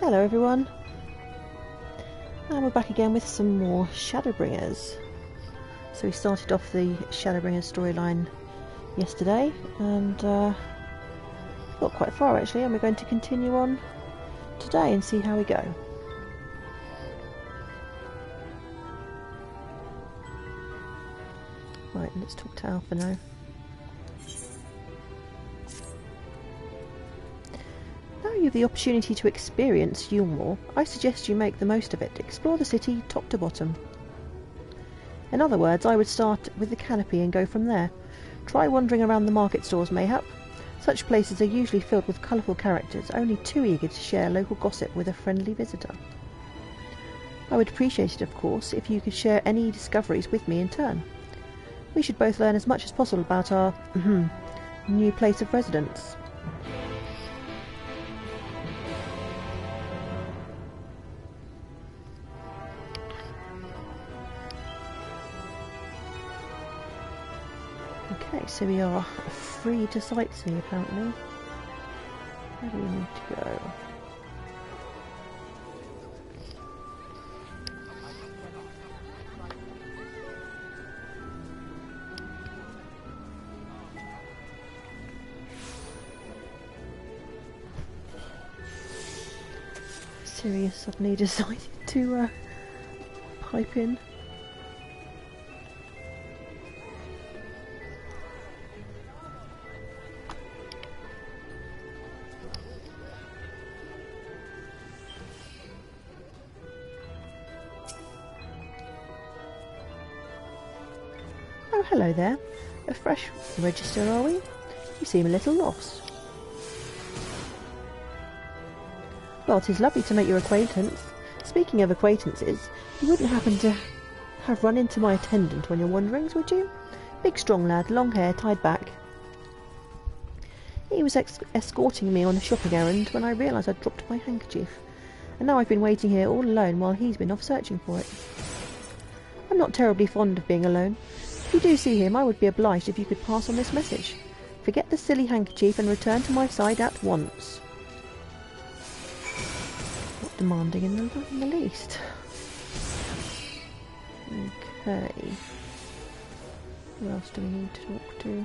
Hello everyone, and we're back again with some more Shadowbringers. So we started off the Shadowbringers storyline yesterday and got quite far actually, and we're going to continue on today and see how we go. Right, let's talk to Alpha now. Now you have the opportunity to experience Yulmore, I suggest you make the most of it. Explore the city top to bottom. In other words, I would start with the canopy and go from there. Try wandering around the market stalls, mayhap. Such places are usually filled with colourful characters, only too eager to share local gossip with a friendly visitor. I would appreciate it, of course, if you could share any discoveries with me in turn. We should both learn as much as possible about our new place of residence. Okay, so we are free to sightsee apparently. Where do we need to go? Sirius suddenly decided to pipe in. Oh, hello there. A fresh register, are we? You seem a little lost. Well, 'tis lovely to make your acquaintance. Speaking of acquaintances, you wouldn't happen to have run into my attendant on your wanderings, would you? Big strong lad, long hair, tied back. He was escorting me on a shopping errand when I realised I'd dropped my handkerchief, and now I've been waiting here all alone while he's been off searching for it. I'm not terribly fond of being alone. If you do see him, I would be obliged if you could pass on this message. Forget the silly handkerchief and return to my side at once. Not demanding in the least. Okay. Who else do we need to talk to?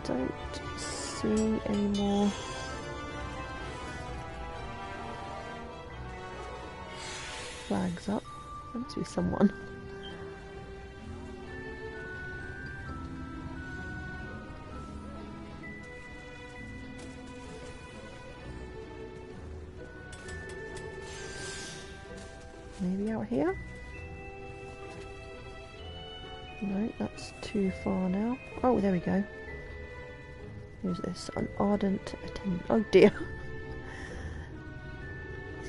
Don't see any more flags up. There must be someone. Maybe out here? No, that's too far now. Oh, there we go. Who's this? An ardent attendant. Oh dear.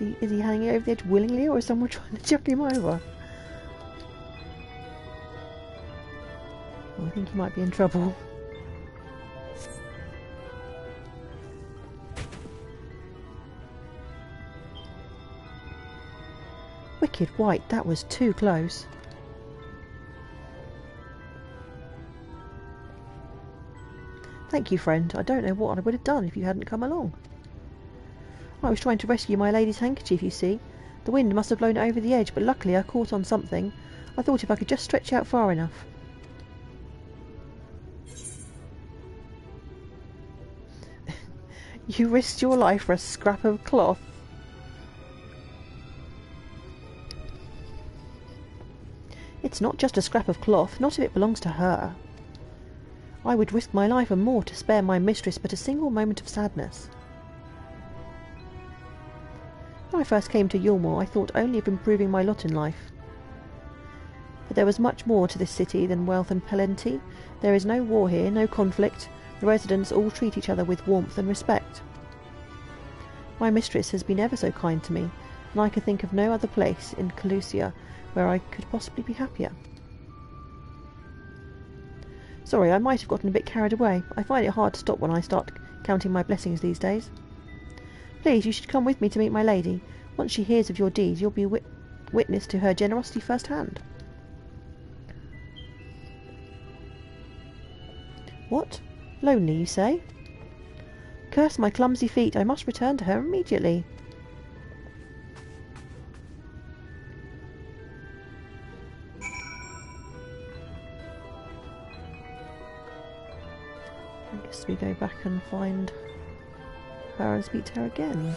Is he hanging over the edge willingly, or is someone trying to chuck him over? Oh, I think he might be in trouble. Wicked White, that was too close. Thank you, friend. I don't know what I would have done if you hadn't come along. I was trying to rescue my lady's handkerchief, you see. The wind must have blown it over the edge, but luckily I caught on something. I thought if I could just stretch out far enough. You risked your life for a scrap of cloth. It's not just a scrap of cloth, not if it belongs to her. I would risk my life and more to spare my mistress but a single moment of sadness. When I first came to Yulmore, I thought only of improving my lot in life. But there was much more to this city than wealth and plenty. There is no war here, no conflict. The residents all treat each other with warmth and respect. My mistress has been ever so kind to me, and I can think of no other place in Calusia where I could possibly be happier. Sorry, I might have gotten a bit carried away. I find it hard to stop when I start counting my blessings these days. Please, you should come with me to meet my lady. Once she hears of your deeds, you'll be witness to her generosity firsthand. What? Lonely, you say? Curse my clumsy feet, I must return to her immediately. I guess we go back and find her and speak to her again.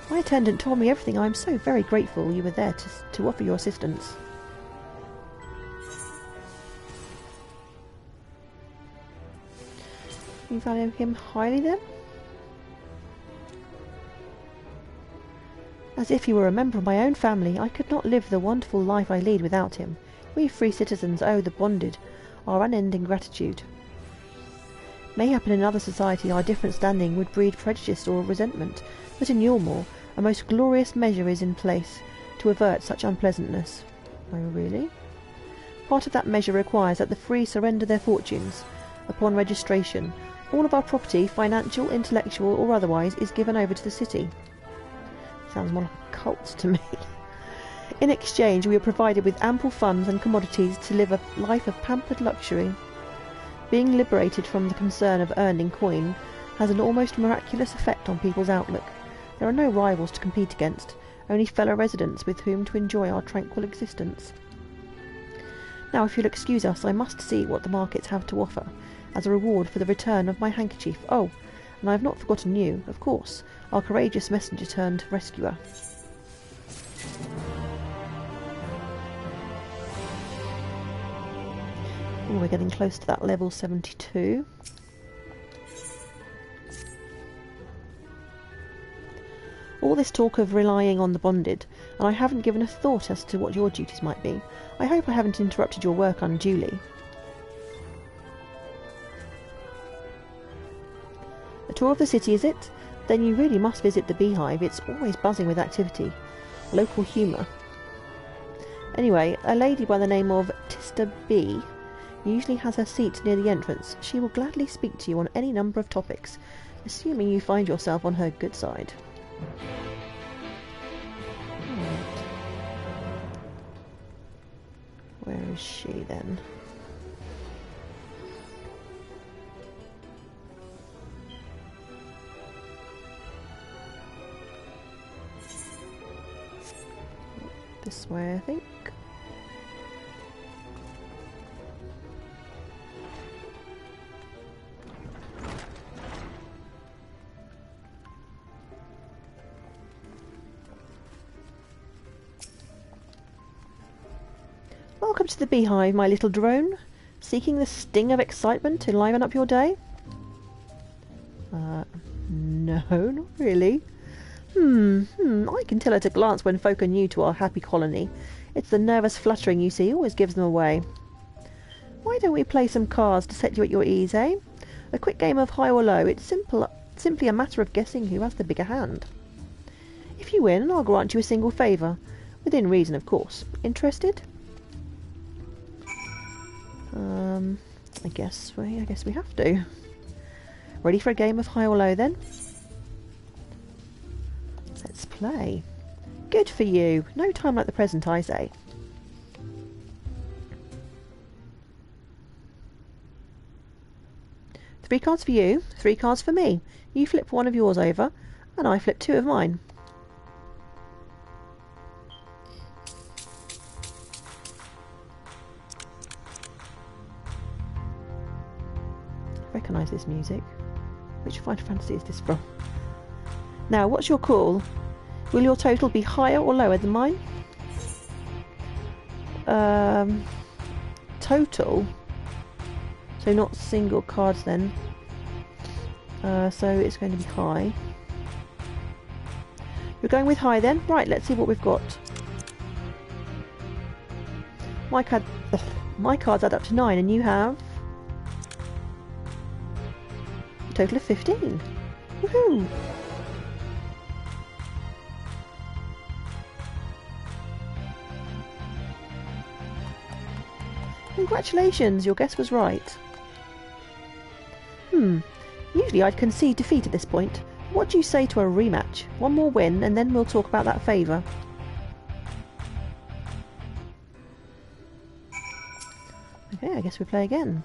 My attendant told me everything. I am so very grateful you were there to offer your assistance. You value him highly, then? As if he were a member of my own family, I could not live the wonderful life I lead without him. We free citizens owe the bonded our unending gratitude. Mayhap in another society our different standing would breed prejudice or resentment, but in Yulmore a most glorious measure is in place to avert such unpleasantness. Oh, really? Part of that measure requires that the free surrender their fortunes. Upon registration, all of our property, financial, intellectual or otherwise, is given over to the city. Sounds more like a cult to me. In exchange, we are provided with ample funds and commodities to live a life of pampered luxury. Being liberated from the concern of earning coin has an almost miraculous effect on people's outlook. There are no rivals to compete against, only fellow residents with whom to enjoy our tranquil existence. Now, if you'll excuse us, I must see what the markets have to offer, as a reward for the return of my handkerchief. Oh, and I have not forgotten you, of course, our courageous messenger turned rescuer. Oh, we're getting close to that level 72. All this talk of relying on the bonded, and I haven't given a thought as to what your duties might be. I hope I haven't interrupted your work unduly. A tour of the city, is it? Then you really must visit the beehive. It's always buzzing with activity. Local humour. Anyway, a lady by the name of Tista B usually has her seat near the entrance. She will gladly speak to you on any number of topics, assuming you find yourself on her good side. Right. Where is she then? This way, I think. Welcome to the beehive, my little drone. Seeking the sting of excitement to liven up your day? No, not really. I can tell at a glance when folk are new to our happy colony. It's the nervous fluttering you see always gives them away. Why don't we play some cards to set you at your ease, eh? A quick game of high or low. It's simply a matter of guessing who has the bigger hand. If you win, I'll grant you a single favour. Within reason, of course. Interested? I guess we have to. Ready for a game of high or low then? Let's play. Good for you. No time like the present, I say. Three cards for you, 3 cards for me. You flip one of yours over, and I flip 2 of mine. I recognise this music. Which Final Fantasy is this from? Now, what's your call? Will your total be higher or lower than mine? Total? So not single cards then. So it's going to be high. You're going with high then? Right, let's see what we've got. My cards add up to 9 and you have... a total of 15. Woohoo! Congratulations, your guess was right. Usually I'd concede defeat at this point. What do you say to a rematch? One more win and then we'll talk about that favour. Okay, I guess we play again.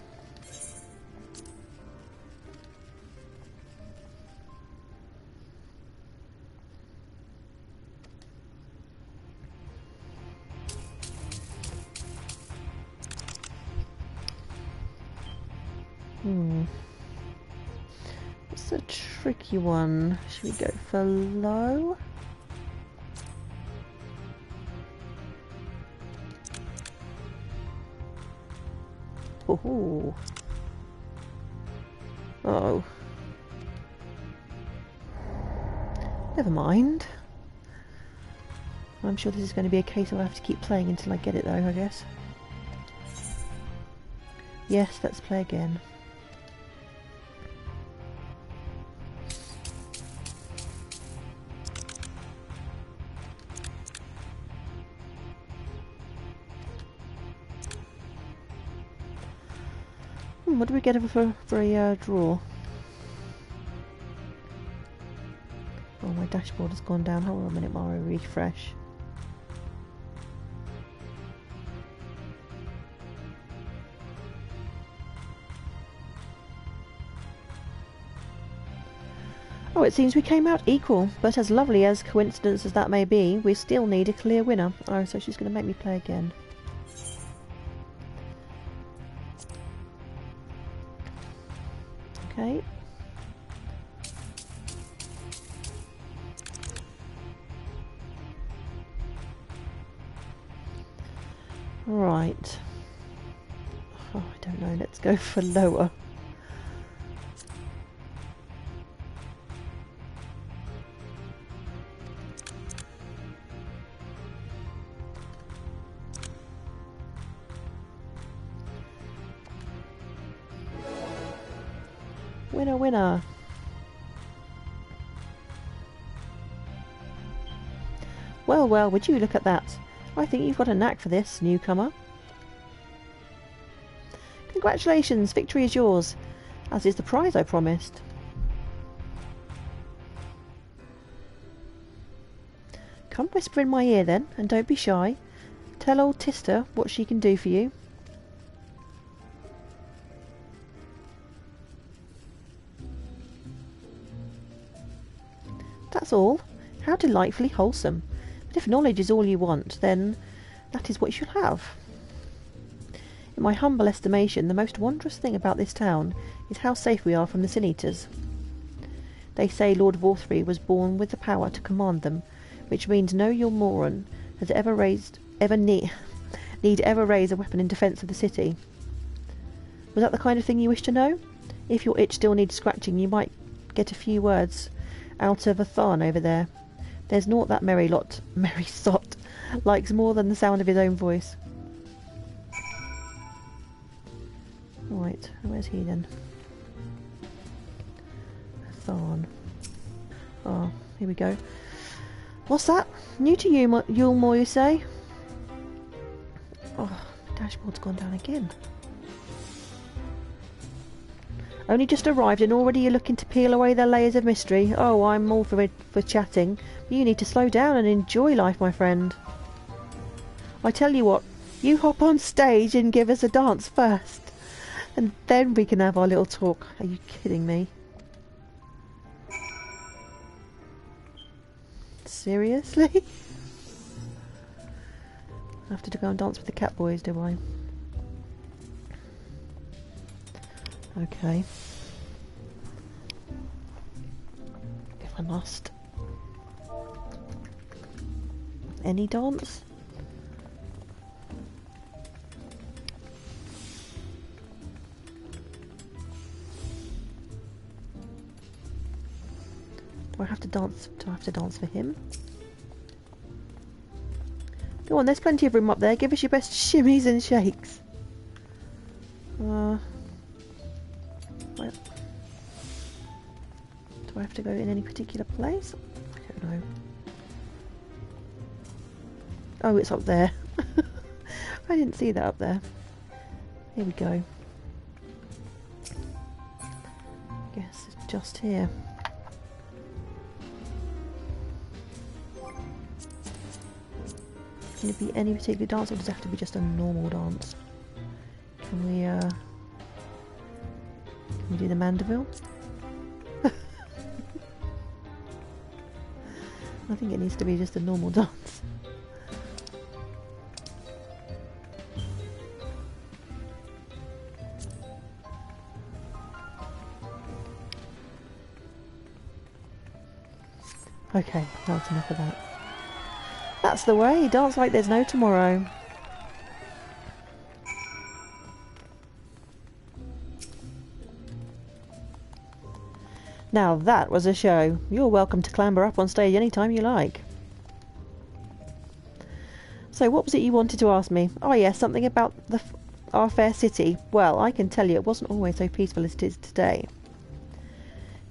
It's a tricky one. Should we go for low? Oh. Oh. Never mind. I'm sure this is going to be a case where I have to keep playing until I get it though, I guess. Yes, let's play again. What do we get for a draw? Oh, my dashboard has gone down. Hold on a minute while I refresh. Oh, it seems we came out equal, but as lovely as coincidence as that may be, we still need a clear winner. Oh, so she's going to make me play again. Okay. Right. Oh, I don't know. Let's go for lower. Winner, winner. Well, well, would you look at that? I think you've got a knack for this, newcomer. Congratulations, victory is yours, as is the prize I promised. Come whisper in my ear then, and don't be shy. Tell old Tister what she can do for you. That's all. How delightfully wholesome. But if knowledge is all you want, then that is what you shall have. In my humble estimation, the most wondrous thing about this town is how safe we are from the Sin Eaters. They say Lord Vorthry was born with the power to command them, which means no Yulmoran has need ever raise a weapon in defence of the city. Was that the kind of thing you wish to know? If your itch still needs scratching, you might get a few words out of a Tharn over there. There's naught that merry sot likes more than the sound of his own voice. Right, where's he then? A Tharn. Oh, here we go. What's that? New to you, Yulmore, you say? Oh, the dashboard's gone down again. Only just arrived and already you're looking to peel away their layers of mystery. Oh, I'm all for chatting. But you need to slow down and enjoy life, my friend. I tell you what, you hop on stage and give us a dance first. And then we can have our little talk. Are you kidding me? Seriously? I have to go and dance with the cat boys, do I? Okay. If I must. Any dance? Do I have to dance? Do I have to dance for him? Go on, there's plenty of room up there. Give us your best shimmies and shakes. Well, do I have to go in any particular place? I don't know. Oh, it's up there. I didn't see that up there. Here we go. Guess it's just here. Can it be any particular dance, or does it have to be just a normal dance? Can we do the Mandeville? I think it needs to be just a normal dance. Okay, that's enough of that. That's the way, dance like there's no tomorrow. Now that was a show. You're welcome to clamber up on stage anytime you like. So what was it you wanted to ask me? Oh yes, something about our fair city. Well, I can tell you it wasn't always so peaceful as it is today.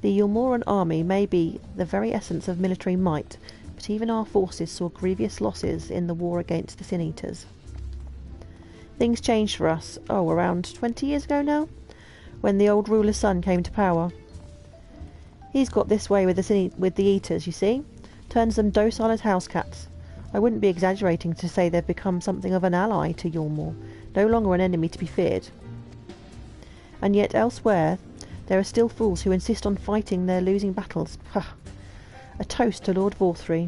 The Yulmoran army may be the very essence of military might, but even our forces saw grievous losses in the war against the Sin Eaters. Things changed for us, around 20 years ago now, when the old ruler's son came to power. He's got this way with the Eaters, you see. Turns them docile as house cats. I wouldn't be exaggerating to say they've become something of an ally to Yulmore, no longer an enemy to be feared. And yet elsewhere, there are still fools who insist on fighting their losing battles. A toast to Lord Vorthry.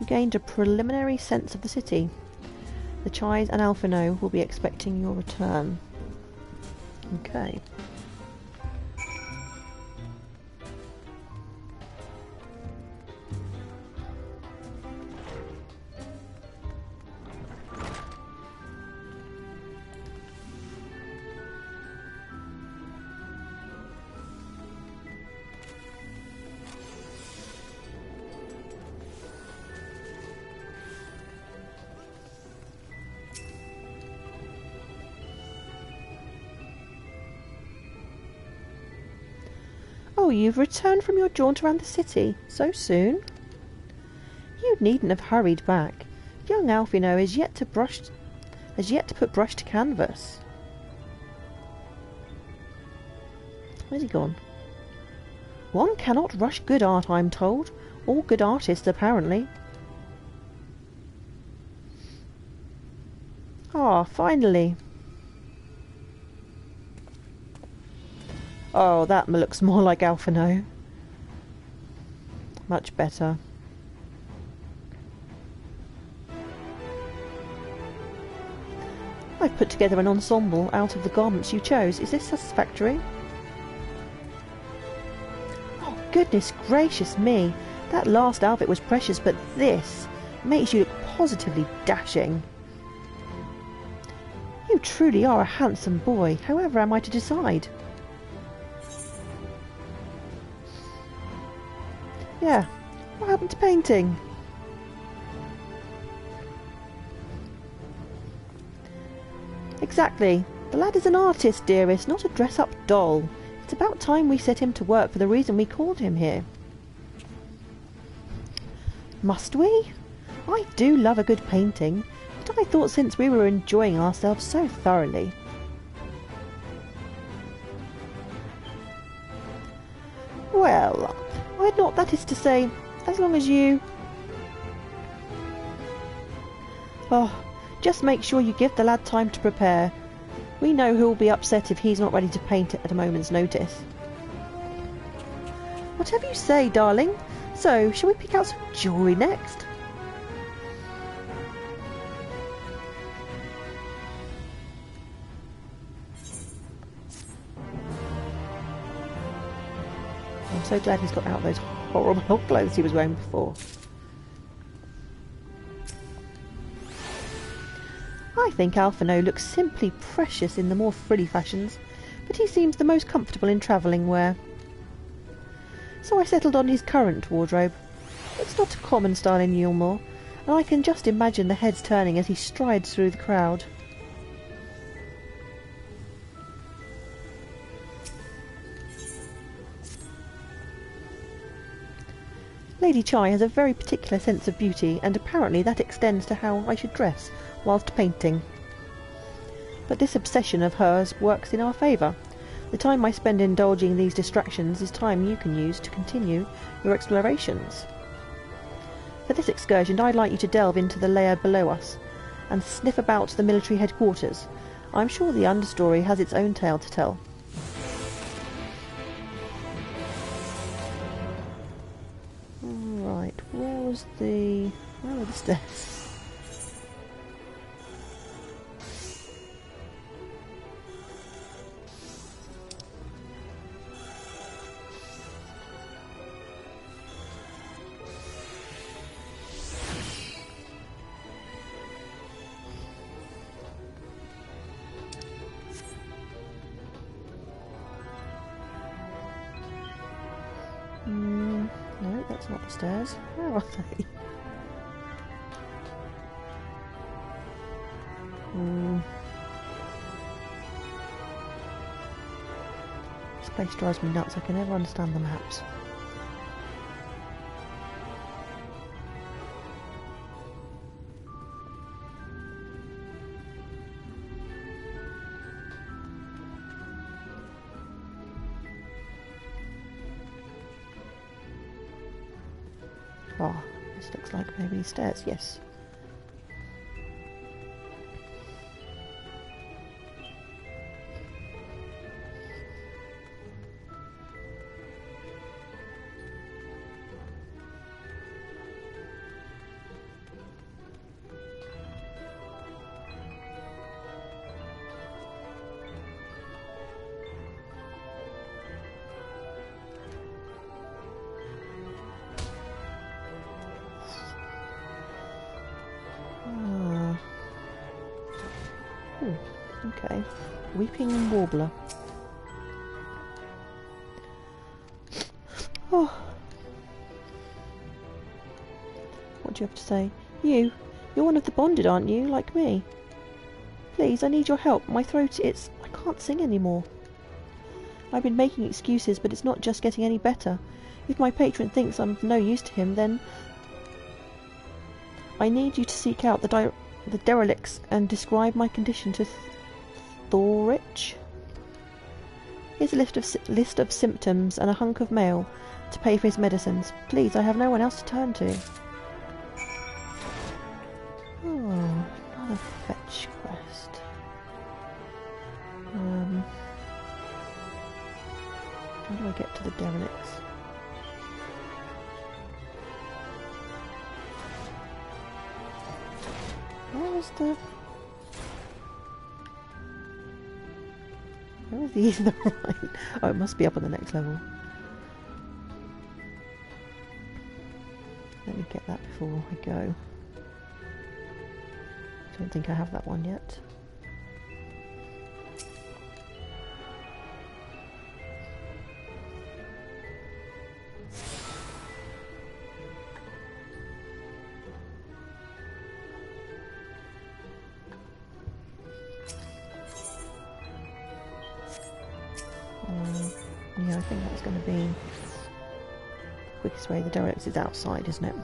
You gained a preliminary sense of the city. The Chais and Alphino will be expecting your return. Okay. Oh, you've returned from your jaunt around the city so soon? You needn't have hurried back. Young Alphino has yet to put brush to canvas. Where's he gone? One cannot rush good art, I'm told. All good artists, apparently. Ah, finally. Oh, that looks more like Alphino. Much better. I've put together an ensemble out of the garments you chose. Is this satisfactory? Oh, goodness gracious me. That last outfit was precious, but this makes you look positively dashing. You truly are a handsome boy. However am I to decide? Yeah, what happened to painting? Exactly. The lad is an artist, dearest, not a dress-up doll. It's about time we set him to work for the reason we called him here. Must we? I do love a good painting, but I thought since we were enjoying ourselves so thoroughly... Well... I'd not, that is to say, as long as you... Oh, just make sure you give the lad time to prepare. We know who'll be upset if he's not ready to paint it at a moment's notice. Whatever you say, darling. So, shall we pick out some jewellery next? I'm so glad he's got out those horrible clothes he was wearing before. I think Alphino looks simply precious in the more frilly fashions, but he seems the most comfortable in travelling wear. So I settled on his current wardrobe. It's not a common style in Yulmore, and I can just imagine the heads turning as he strides through the crowd. Lady Chai has a very particular sense of beauty, and apparently that extends to how I should dress whilst painting. But this obsession of hers works in our favour. The time I spend indulging these distractions is time you can use to continue your explorations. For this excursion, I'd like you to delve into the layer below us and sniff about the military headquarters. I'm sure the understory has its own tale to tell. Right, where were the stairs? No, that's not the stairs. Where are they? This place drives me nuts. I can never understand the maps. Oh, this looks like maybe stairs, yes. Okay. Weeping Warbler. Oh. What do you have to say? You're one of the bonded, aren't you? Like me. Please, I need your help. My throat, I can't sing anymore. I've been making excuses, but it's not just getting any better. If my patron thinks I'm of no use to him, then I need you to seek out the derelicts and describe my condition to Thorich. Here's a list of symptoms and a hunk of mail to pay for his medicines. Please, I have no one else to turn to. Oh, another fetch quest. How do I get to the derelicts? Where is the right? Oh, it must be up on the next level. Let me get that before I go. I don't think I have that one yet. Yeah, I think that's going to be the quickest way. The derelicts is outside, isn't it?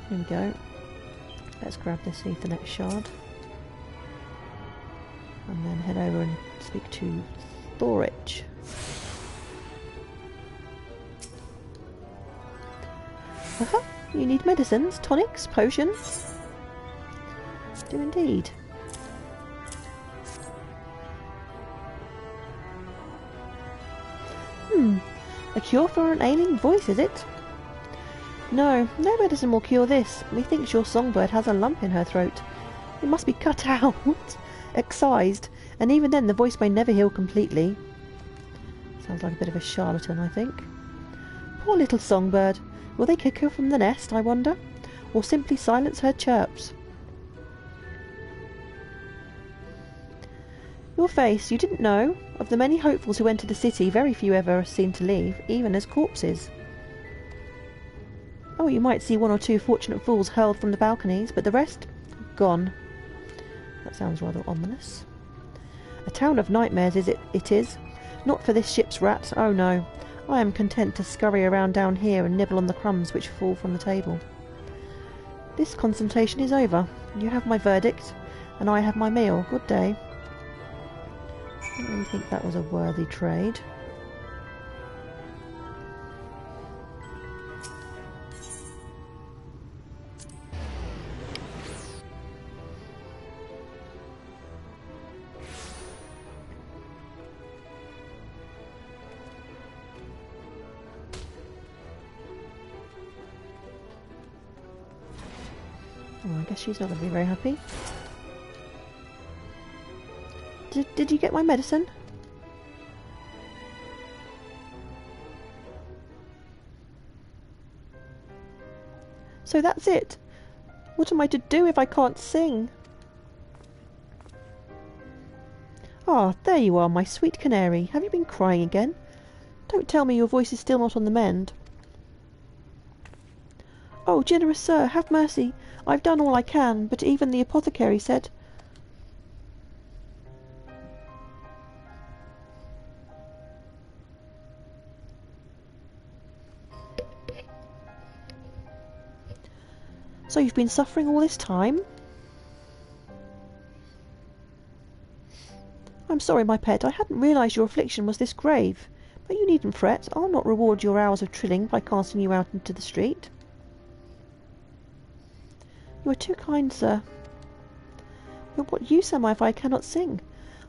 Here we go. Let's grab this Ethernet shard and then head over and speak to Thorich. You need medicines, tonics, potions? Do indeed. A cure for an ailing voice, is it? No medicine will cure this. Methinks your songbird has a lump in her throat. It must be cut out, excised, and even then the voice may never heal completely. Sounds like a bit of a charlatan, I think. Poor little songbird. Will they kick her from the nest, I wonder? Or simply silence her chirps? Your face, you didn't know? Of the many hopefuls who enter the city, very few ever are seen to leave, even as corpses. Oh, you might see one or two fortunate fools hurled from the balconies, but the rest, gone. That sounds rather ominous. A town of nightmares it is. Not for this ship's rat, oh no. I am content to scurry around down here and nibble on the crumbs which fall from the table. This consultation is over. You have my verdict, and I have my meal. Good day. I don't really think that was a worthy trade. Oh, I guess she's not going to be very happy. Did you get my medicine? So that's it. What am I to do if I can't sing? Ah, there you are, my sweet canary. Have you been crying again? Don't tell me your voice is still not on the mend. Oh, generous sir, have mercy. I've done all I can, but even the apothecary said... So you've been suffering all this time? I'm sorry, my pet. I hadn't realised your affliction was this grave. But you needn't fret. I'll not reward your hours of trilling by casting you out into the street. You are too kind, sir. But what use am I if I cannot sing?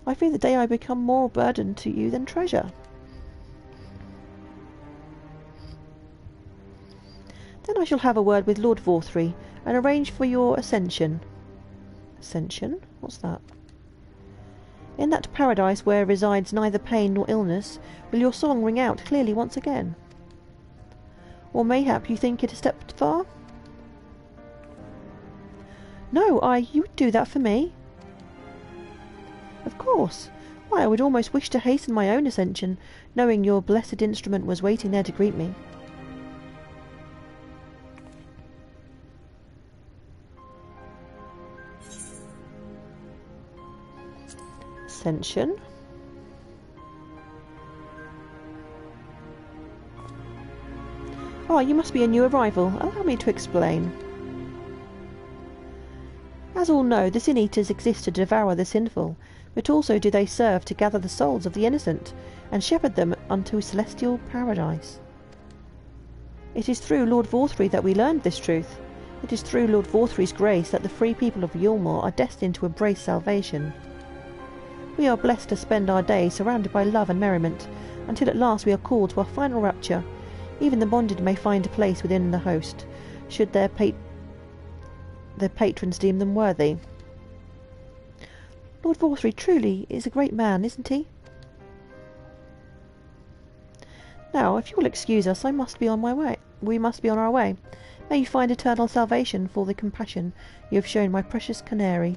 I fear the day I become more burden to you than treasure. Then I shall have a word with Lord Vorthry and arrange for your ascension. Ascension? What's that? In that paradise where resides neither pain nor illness, will your song ring out clearly once again? Or mayhap you think it a step far? No, you would do that for me? Of course. Why, I would almost wish to hasten my own ascension, knowing your blessed instrument was waiting there to greet me. Ascension? Oh, you must be a new arrival. Allow me to explain. As all know, the Sin-Eaters exist to devour the sinful, but also do they serve to gather the souls of the innocent, and shepherd them unto celestial paradise. It is through Lord Vorthry that we learned this truth. It is through Lord Vorthry's grace that the free people of Yulmore are destined to embrace salvation. We are blessed to spend our days surrounded by love and merriment, until at last we are called to our final rapture. Even the bonded may find a place within the host, should their patrons deem them worthy. Lord Vorthry truly is a great man, isn't he? Now, if you will excuse us, I must be on my way. We must be on our way. May you find eternal salvation for the compassion you have shown my precious canary.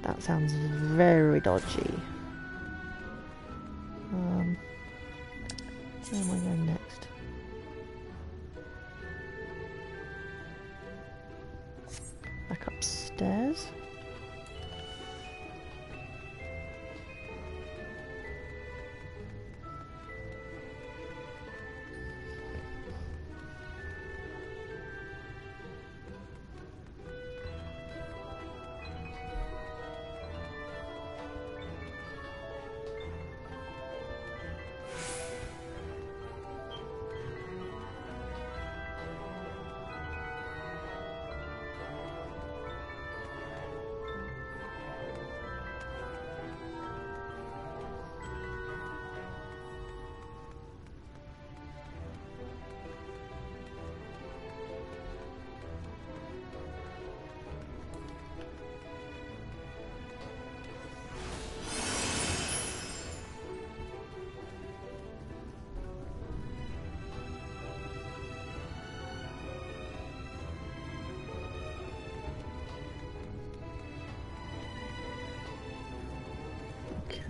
That sounds very dodgy. Where am I going next? Back upstairs.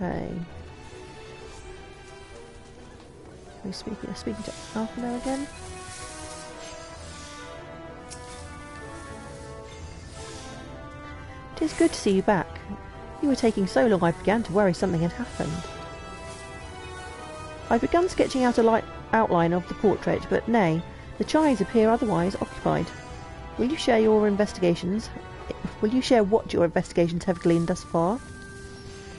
Okay. We're speaking to Alphino again. It is good to see you back. You were taking so long I began to worry something had happened. I've begun sketching out a light outline of the portrait, but nay, the Chais appear otherwise occupied. Will you share your investigations? Will you share what your investigations have gleaned thus far?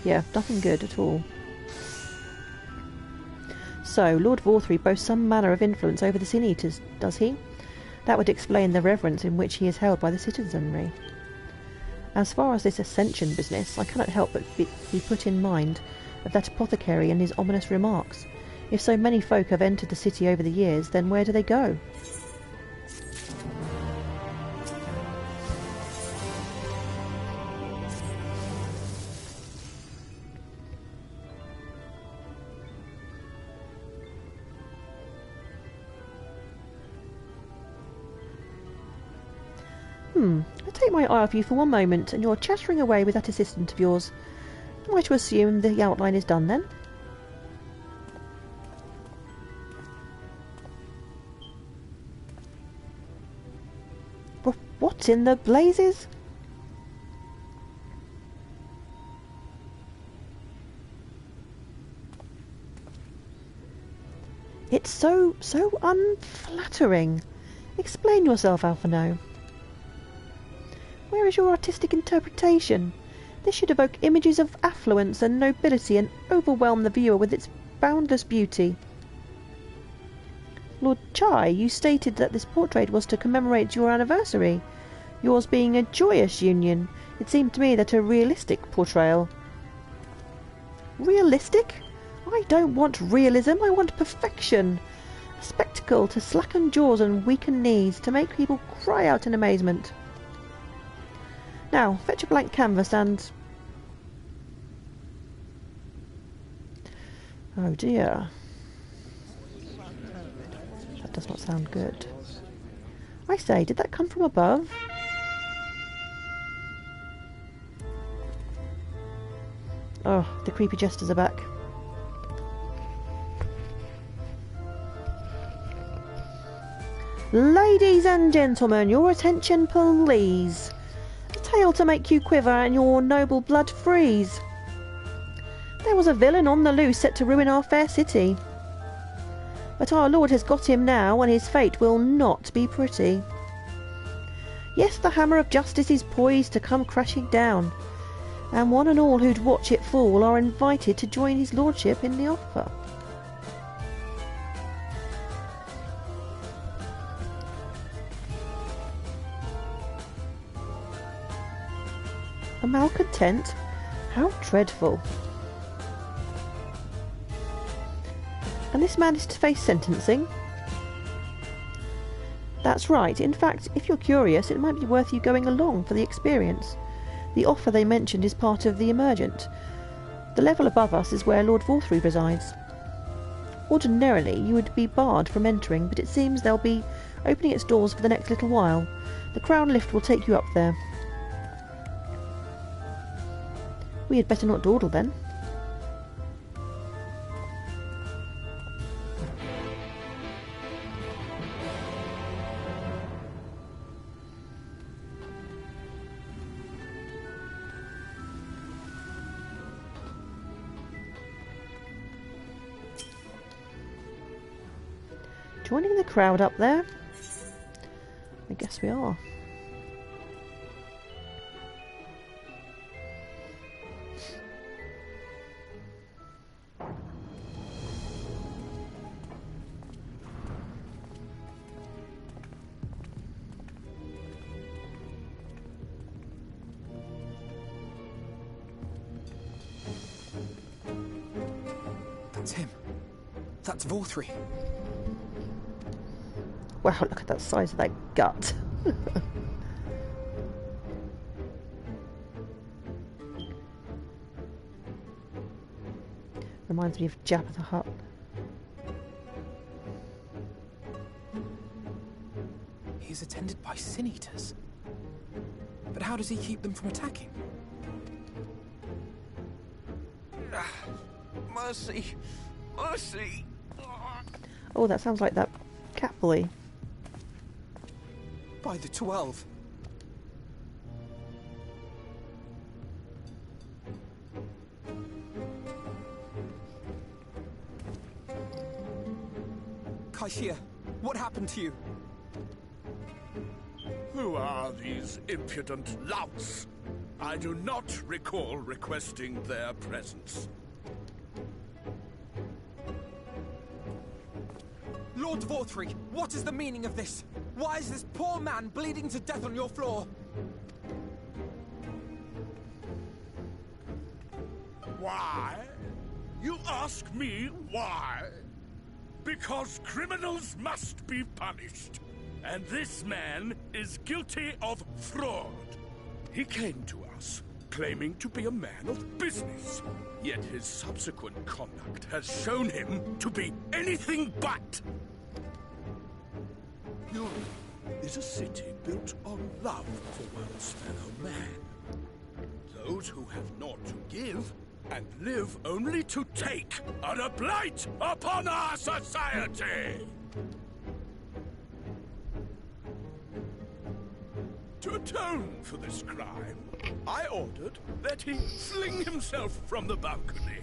Yeah, nothing good at all. So, Lord Vorthree boasts some manner of influence over the Sin Eaters, does he? That would explain the reverence in which he is held by the citizenry. As far as this ascension business, I cannot help but be put in mind of that apothecary and his ominous remarks. If so many folk have entered the city over the years, then where do they go? I take my eye off you for one moment, and you're chattering away with that assistant of yours. Am I to assume the outline is done, then? What in the blazes? It's so unflattering. Explain yourself, Alphino. Where is your artistic interpretation? This should evoke images of affluence and nobility and overwhelm the viewer with its boundless beauty. Lord Chai, you stated that this portrait was to commemorate your anniversary, yours being a joyous union. It seemed to me that a realistic portrayal... Realistic? I don't want realism, I want perfection. A spectacle to slacken jaws and weaken knees, to make people cry out in amazement. Now, fetch a blank canvas and... Oh dear. That does not sound good. I say, did that come from above? Oh, the creepy jesters are back. Ladies and gentlemen, your attention please. A tale to make you quiver and your noble blood freeze. There was a villain on the loose set to ruin our fair city. But our Lord has got him now, and his fate will not be pretty. Yes, the hammer of justice is poised to come crashing down, and one and all who'd watch it fall are invited to join his lordship in the offer. A malcontent? How dreadful. And this man is to face sentencing? That's right. In fact, if you're curious, it might be worth you going along for the experience. The offer they mentioned is part of the emergent. The level above us is where Lord Vorthree resides. Ordinarily, you would be barred from entering, but it seems they'll be opening its doors for the next little while. The crown lift will take you up there. We had better not dawdle then. Joining the crowd up there? I guess we are. That's him. That's Vorthree. Wow, look at that size of that gut. Reminds me of Jabba the Hutt. He's attended by Sin Eaters. But how does he keep them from attacking? Mercy! Mercy! Oh, that sounds like that cat boy. By the 12. Kaishia, what happened to you? Who are these impudent louts? I do not recall requesting their presence. Lord Vorthree, what is the meaning of this? Why is this poor man bleeding to death on your floor? Why? You ask me why? Because criminals must be punished. And this man is guilty of fraud. He came to us, claiming to be a man of business. Yet his subsequent conduct has shown him to be anything but. Yulm is a city built on love for one's fellow man. Those who have naught to give and live only to take are a blight upon our society! To atone for this crime, I ordered that he fling himself from the balcony.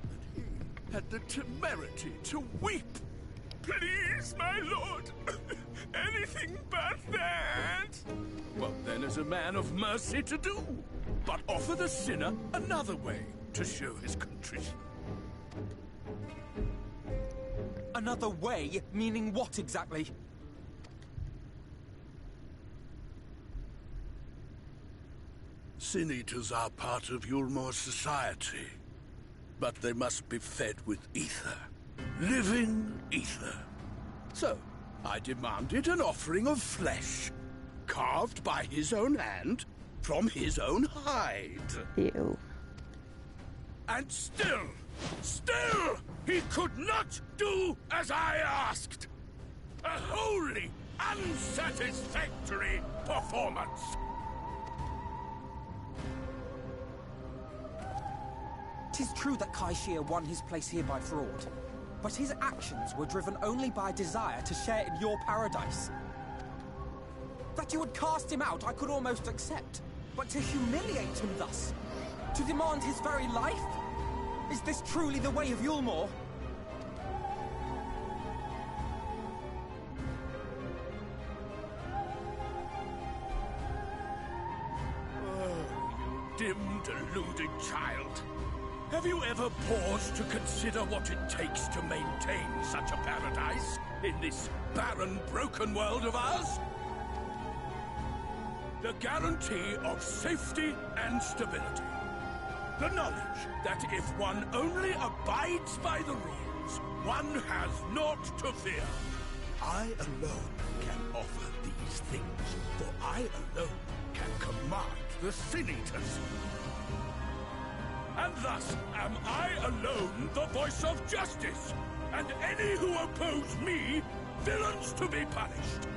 But he had the temerity to weep. Please, my lord, anything but that. What then is a man of mercy to do? But offer the sinner another way to show his contrition. Another way? Meaning what exactly? Sin Eaters are part of Yulmor's society, but they must be fed with ether. Living ether. So, I demanded an offering of flesh, carved by his own hand, from his own hide. Ew. And still, he could not do as I asked. A wholly unsatisfactory performance. Tis true that Kaishia won his place here by fraud, but his actions were driven only by a desire to share in your paradise. That you would cast him out, I could almost accept, but to humiliate him thus, to demand his very life? Is this truly the way of Yulmor? Oh, you dim, deluded child. Have you ever paused to consider what it takes to maintain such a paradise in this barren, broken world of ours? The guarantee of safety and stability. The knowledge that if one only abides by the rules, one has naught to fear. I alone can offer these things, for I alone can command the Sin Eaters. And thus am I alone the voice of justice, and any who oppose me, villains to be punished.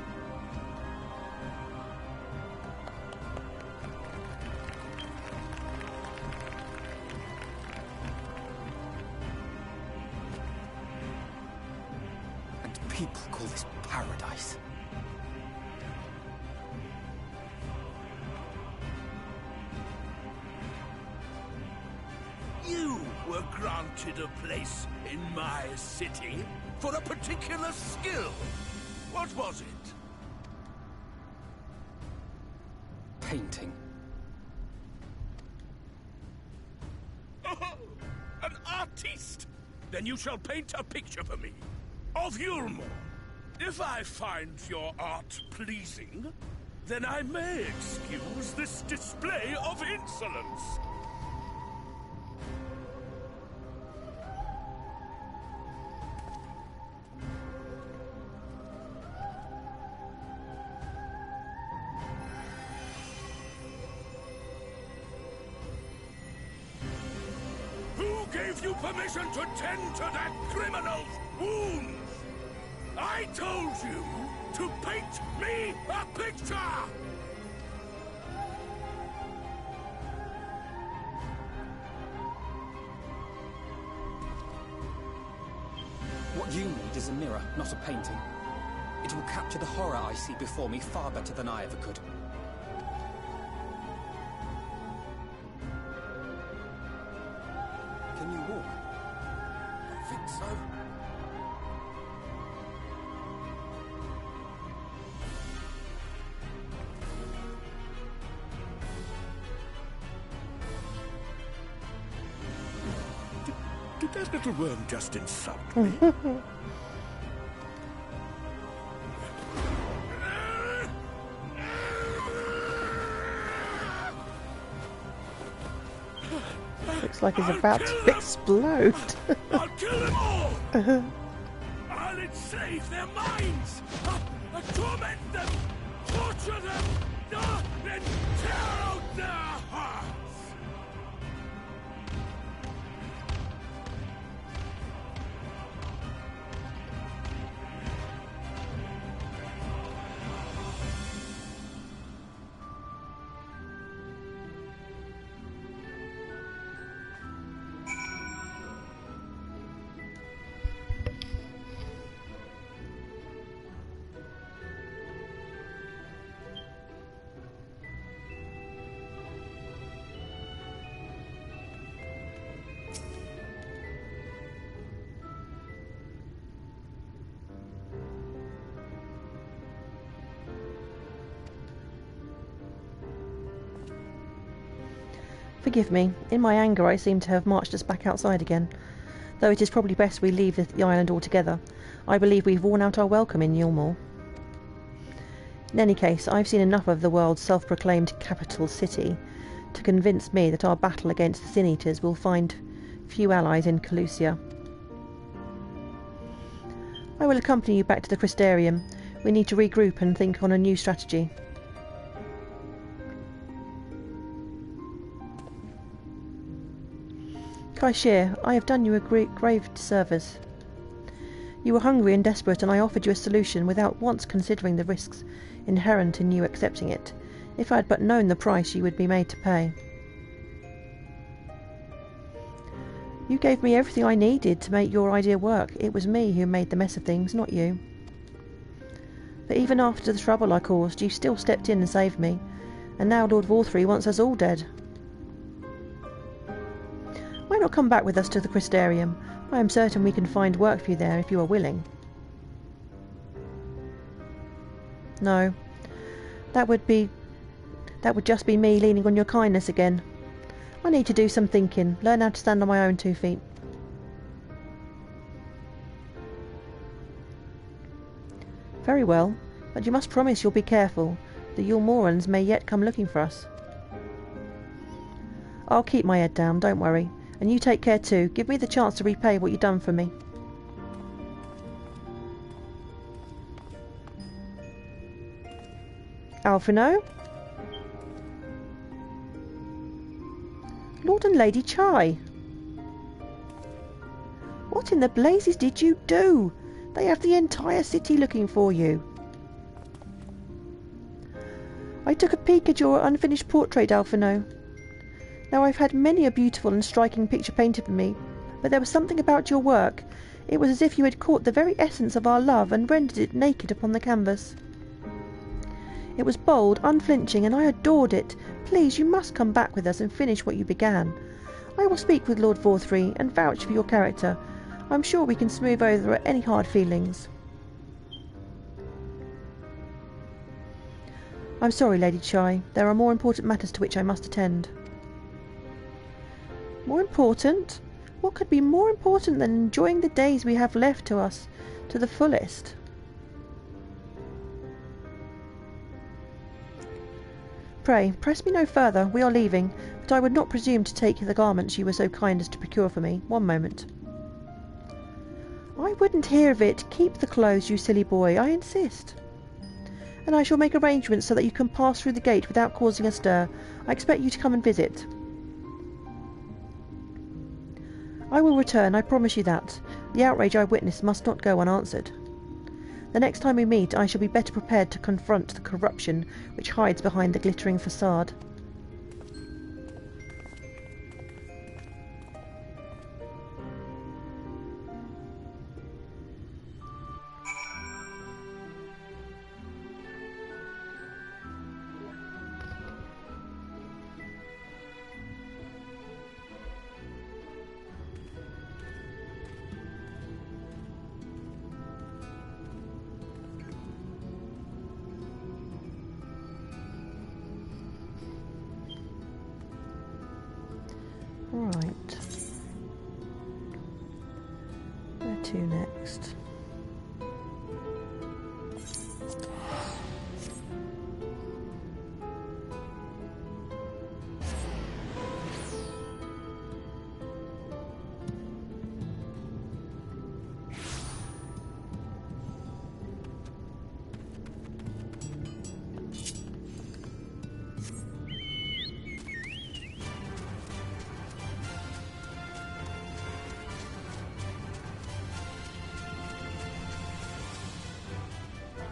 And people call this paradise. You were granted a place in my city for a particular skill. What was it? Painting. Oh, an artiste! Then you shall paint a picture for me of Yulmor. If I find your art pleasing, then I may excuse this display of insolence. Who gave you permission to tend to that criminal's wounds? I told you to paint me a picture! What you need is a mirror, not a painting. It will capture the horror I see before me far better than I ever could. Can you walk? I think so. Did that little worm just insult me? Looks like he's about to explode. I'll kill them all! I'll enslave their minds! I'll torment them! Torture them! Then tear out their hearts! Forgive me. In my anger I seem to have marched us back outside again. Though it is probably best we leave the island altogether. I believe we've worn out our welcome in Yulmore. In any case, I've seen enough of the world's self-proclaimed capital city to convince me that our battle against the Sin Eaters will find few allies in Calusia. I will accompany you back to the Crystarium. We need to regroup and think on a new strategy. Kaishir, I have done you a grave disservice. You were hungry and desperate, and I offered you a solution without once considering the risks inherent in you accepting it. If I had but known the price you would be made to pay. You gave me everything I needed to make your idea work. It was me who made the mess of things, not you. But even after the trouble I caused, you still stepped in and saved me. And now Lord Vorthry wants us all dead. Why not come back with us to the Crystarium? I am certain we can find work for you there if you are willing. No. That would just be me leaning on your kindness again. I need to do some thinking, learn how to stand on my own 2 feet. Very well, but you must promise you'll be careful. The Yulmorans may yet come looking for us. I'll keep my head down, don't worry. And you take care too. Give me the chance to repay what you've done for me. Alphino? Lord and Lady Chai. What in the blazes did you do? They have the entire city looking for you. I took a peek at your unfinished portrait, Alphino. Now, I've had many a beautiful and striking picture painted for me, but there was something about your work. It was as if you had caught the very essence of our love and rendered it naked upon the canvas. It was bold, unflinching, and I adored it. Please, you must come back with us and finish what you began. I will speak with Lord Vorthry and vouch for your character. I'm sure we can smooth over any hard feelings. I'm sorry, Lady Chai. There are more important matters to which I must attend. More important? What could be more important than enjoying the days we have left to us to the fullest? Pray, press me no further. We are leaving, but I would not presume to take the garments you were so kind as to procure for me. One moment. I wouldn't hear of it. Keep the clothes, you silly boy. I insist. And I shall make arrangements so that you can pass through the gate without causing a stir. I expect you to come and visit. I will return, I promise you that. The outrage I witnessed must not go unanswered. The next time we meet, I shall be better prepared to confront the corruption which hides behind the glittering facade.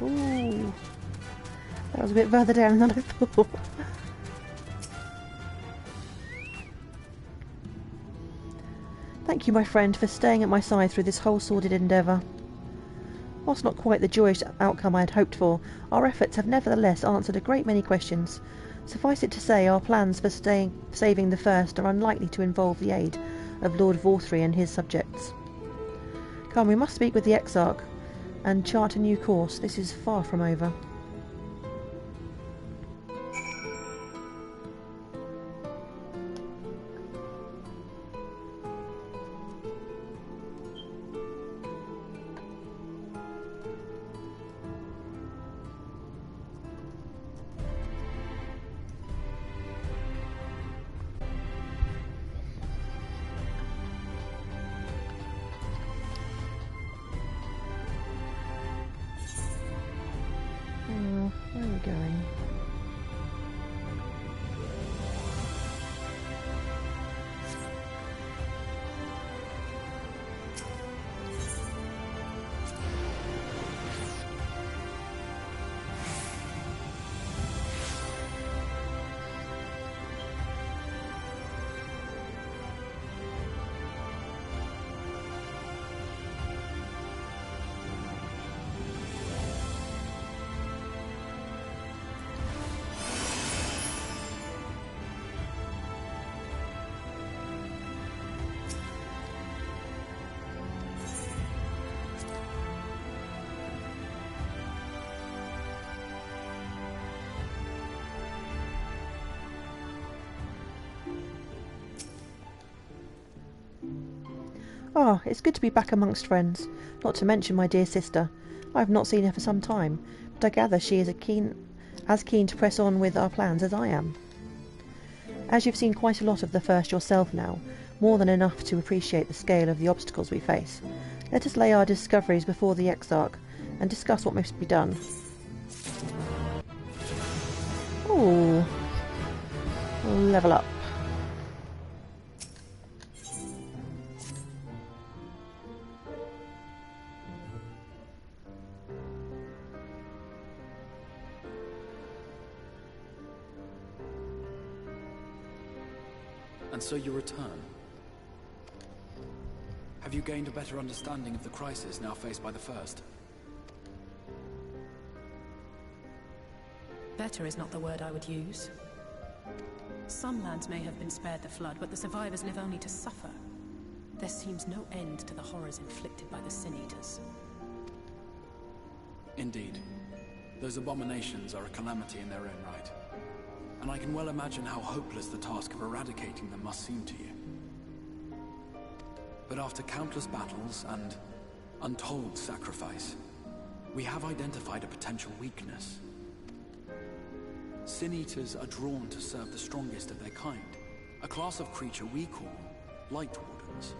Ooh, that was a bit further down than I thought. Thank you, my friend, for staying at my side through this whole sordid endeavour. Whilst not quite the joyous outcome I had hoped for, our efforts have nevertheless answered a great many questions. Suffice it to say, our plans for saving the First are unlikely to involve the aid of Lord Vorthry and his subjects. Come, we must speak with the Exarch and chart a new course. This is far from over. Where are we going? Ah, it's good to be back amongst friends, not to mention my dear sister. I have not seen her for some time, but I gather she is as keen to press on with our plans as I am. As you've seen quite a lot of the First yourself now, more than enough to appreciate the scale of the obstacles we face, let us lay our discoveries before the Exarch and discuss what must be done. Ooh. Level up. And so you return. Have you gained a better understanding of the crisis now faced by the First? Better is not the word I would use. Some lands may have been spared the flood, but the survivors live only to suffer. There seems no end to the horrors inflicted by the Sin Eaters. Indeed. Those abominations are a calamity in their own right. And I can well imagine how hopeless the task of eradicating them must seem to you. But after countless battles and untold sacrifice, we have identified a potential weakness. Sin Eaters are drawn to serve the strongest of their kind, a class of creature we call Light Wardens.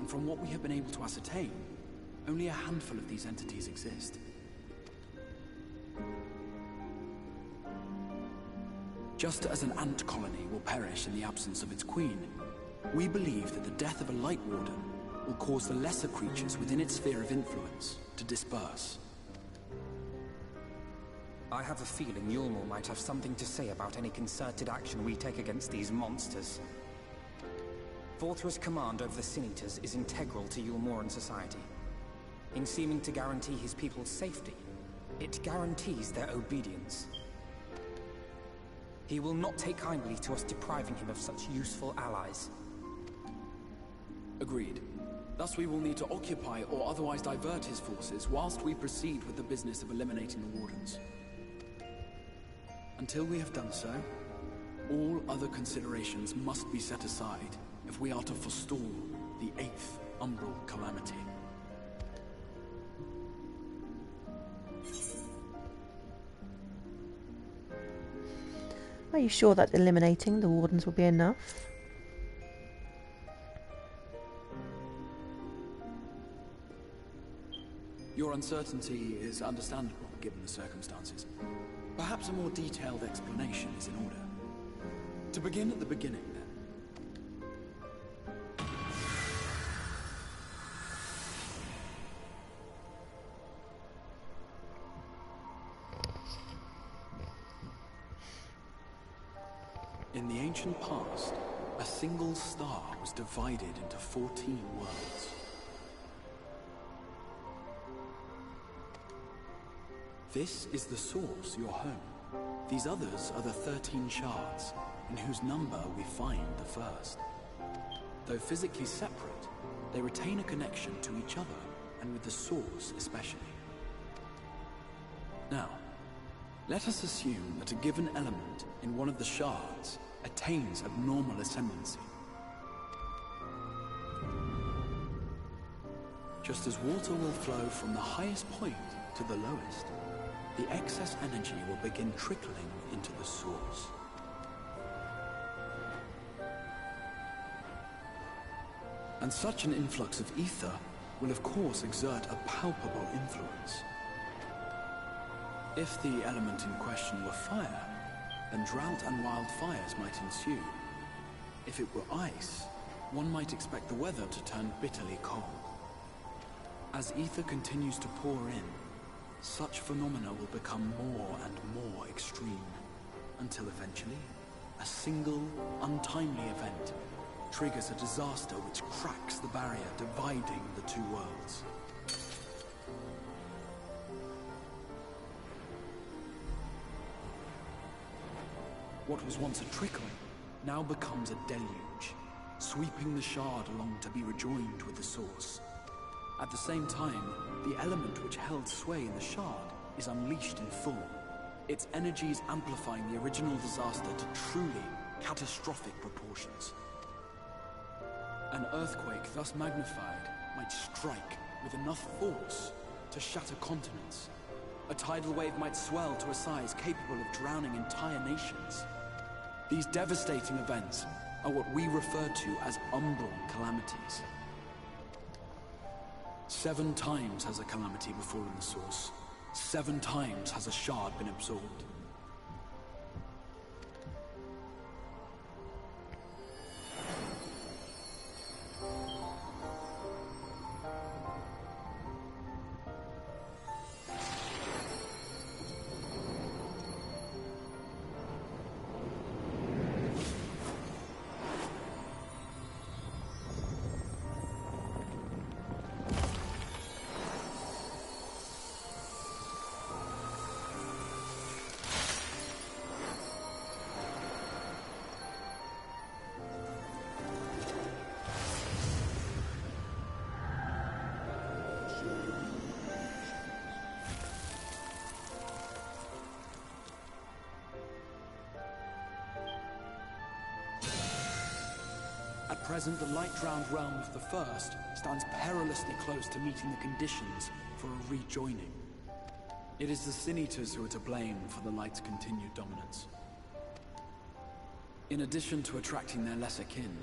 And from what we have been able to ascertain, only a handful of these entities exist. Just as an ant colony will perish in the absence of its queen, we believe that the death of a Light Warden will cause the lesser creatures within its sphere of influence to disperse. I have a feeling Yulmore might have something to say about any concerted action we take against these monsters. Vorthry's command over the Sin Eaters is integral to Yulmoran society. In seeming to guarantee his people's safety, it guarantees their obedience. He will not take kindly to us depriving him of such useful allies. Agreed. Thus we will need to occupy or otherwise divert his forces whilst we proceed with the business of eliminating the Wardens. Until we have done so, all other considerations must be set aside if we are to forestall the 8th Umbral Calamity. Are you sure that eliminating the wardens will be enough? Your uncertainty is understandable, given the circumstances. Perhaps a more detailed explanation is in order. To begin at the beginning, then. In the ancient past, a single star was divided into 14 worlds. This is the source, your home. These others are the 13 shards, in whose number we find the first. Though physically separate, they retain a connection to each other, and with the source especially. Now, let us assume that a given element in one of the shards attains abnormal ascendancy. Just as water will flow from the highest point to the lowest, the excess energy will begin trickling into the source. And such an influx of ether will of course exert a palpable influence. If the element in question were fire, then drought and wildfires might ensue. If it were ice, one might expect the weather to turn bitterly cold. As ether continues to pour in, such phenomena will become more and more extreme, until eventually, a single, untimely event triggers a disaster which cracks the barrier dividing the two worlds. What was once a trickle now becomes a deluge, sweeping the shard along to be rejoined with the source. At the same time, the element which held sway in the shard is unleashed in full, its energies amplifying the original disaster to truly catastrophic proportions. An earthquake thus magnified might strike with enough force to shatter continents. A tidal wave might swell to a size capable of drowning entire nations. These devastating events are what we refer to as umbral calamities. 7 times has a calamity befallen the source. 7 times has a shard been absorbed. At present, the light-drowned realm of the First stands perilously close to meeting the conditions for a rejoining. It is the Sin Eaters who are to blame for the light's continued dominance. In addition to attracting their lesser kin,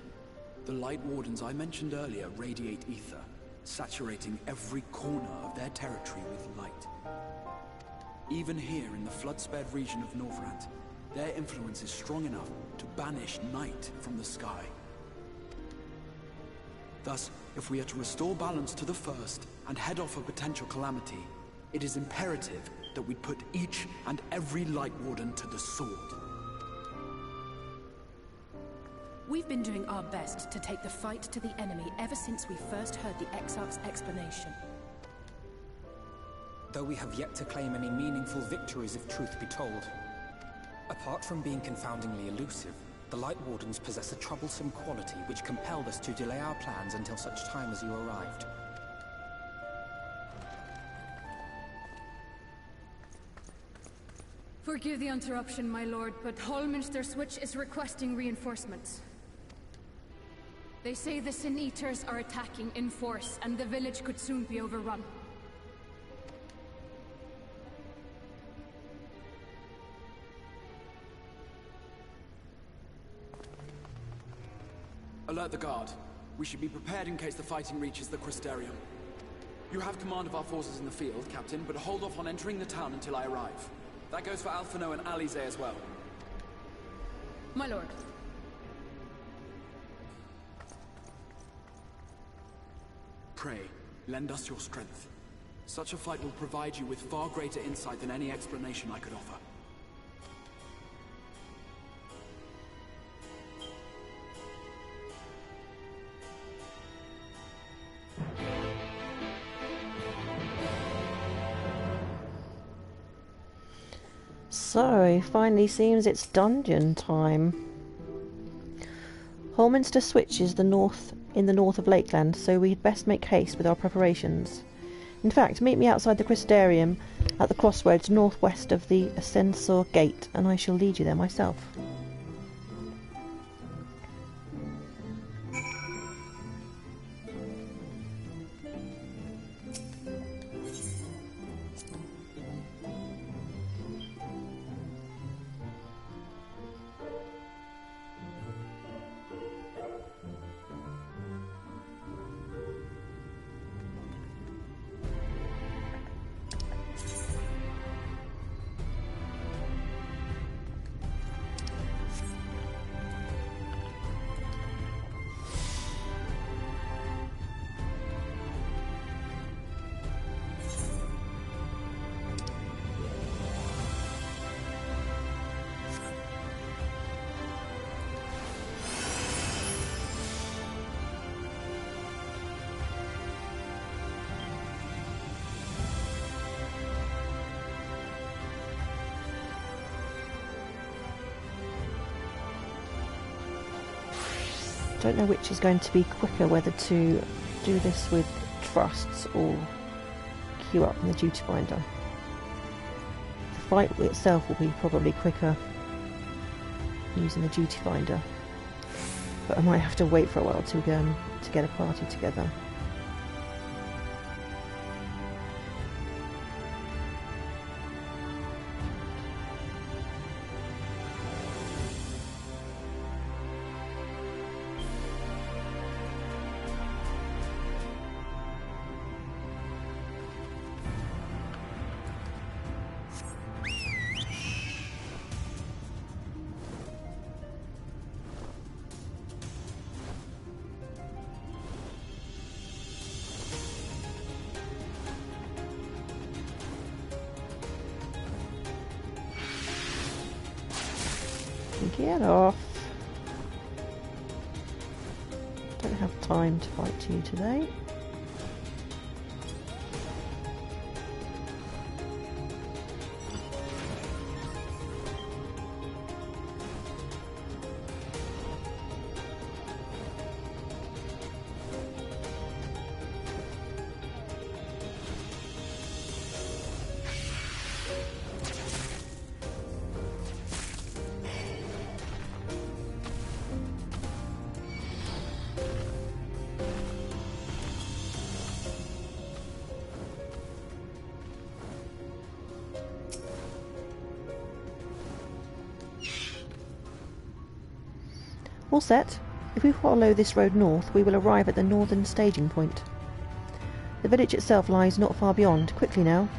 the Light Wardens I mentioned earlier radiate ether, saturating every corner of their territory with light. Even here in the flood-spared region of Norvrant, their influence is strong enough to banish night from the sky. Thus, if we are to restore balance to the First and head off a potential calamity, it is imperative that we put each and every Light Warden to the sword. We've been doing our best to take the fight to the enemy ever since we first heard the Exarch's explanation. Though we have yet to claim any meaningful victories if truth be told. Apart from being confoundingly elusive, the Light Wardens possess a troublesome quality which compelled us to delay our plans until such time as you arrived. Forgive the interruption, my lord, but Hallminster Switch is requesting reinforcements. They say the Sin Eaters are attacking in force, and the village could soon be overrun. Alert the guard. We should be prepared in case the fighting reaches the Crystarium. You have command of our forces in the field, Captain, but hold off on entering the town until I arrive. That goes for Alphino and Alize as well. My lord. Pray, lend us your strength. Such a fight will provide you with far greater insight than any explanation I could offer. So, it finally seems it's dungeon time. Holminster Switch is in the north of Lakeland, so we'd best make haste with our preparations. In fact, meet me outside the Crystarium at the crossroads northwest of the Ascensor Gate, and I shall lead you there myself. Don't know which is going to be quicker, whether to do this with trusts or queue up in the duty finder. The fight itself will be probably quicker using the duty finder, but I might have to wait for a while to get a party together. Get off. Don't have time to fight you today. All set. If we follow this road north, we will arrive at the northern staging point. The village itself lies not far beyond. Quickly now.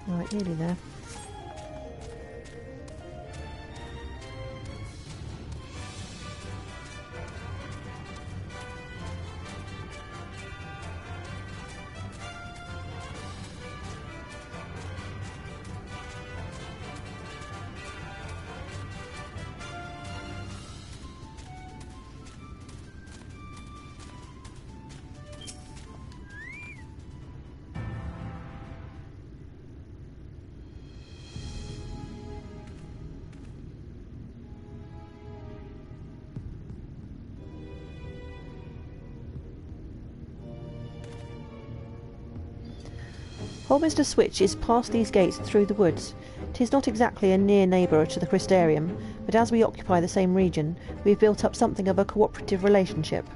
Right, nearly there. Holminster Switch is past these gates through the woods. 'Tis not exactly a near neighbour to the Crystarium, but as we occupy the same region, we have built up something of a cooperative relationship.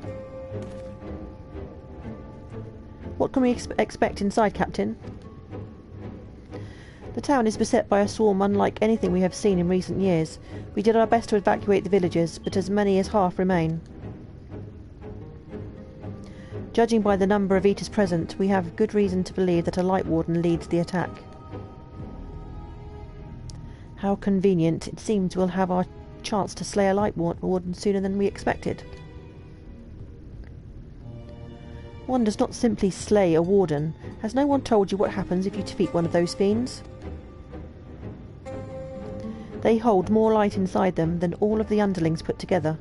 What can we expect inside, Captain? The town is beset by a swarm unlike anything we have seen in recent years. We did our best to evacuate the villagers, but as many as half remain. Judging by the number of eaters present, we have good reason to believe that a Light Warden leads the attack. How convenient. It seems we'll have our chance to slay a Light Warden sooner than we expected. One does not simply slay a Warden. Has no one told you what happens if you defeat one of those fiends? They hold more light inside them than all of the underlings put together.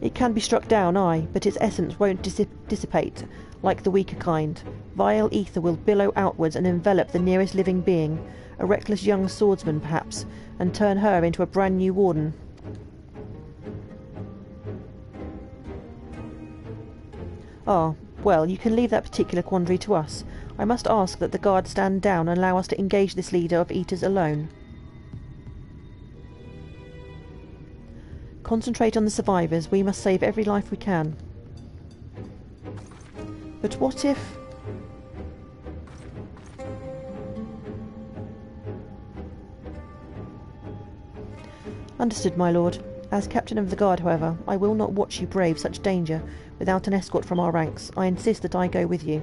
It can be struck down, aye, but its essence won't dissipate like the weaker kind. Vile ether will billow outwards and envelop the nearest living being, a reckless young swordsman perhaps, and turn her into a brand new warden. Ah, well, you can leave that particular quandary to us. I must ask that the guard stand down and allow us to engage this leader of eaters alone. Concentrate on the survivors. We must save every life we can. But what if... Understood, my lord. As captain of the guard, however, I will not watch you brave such danger without an escort from our ranks. I insist that I go with you.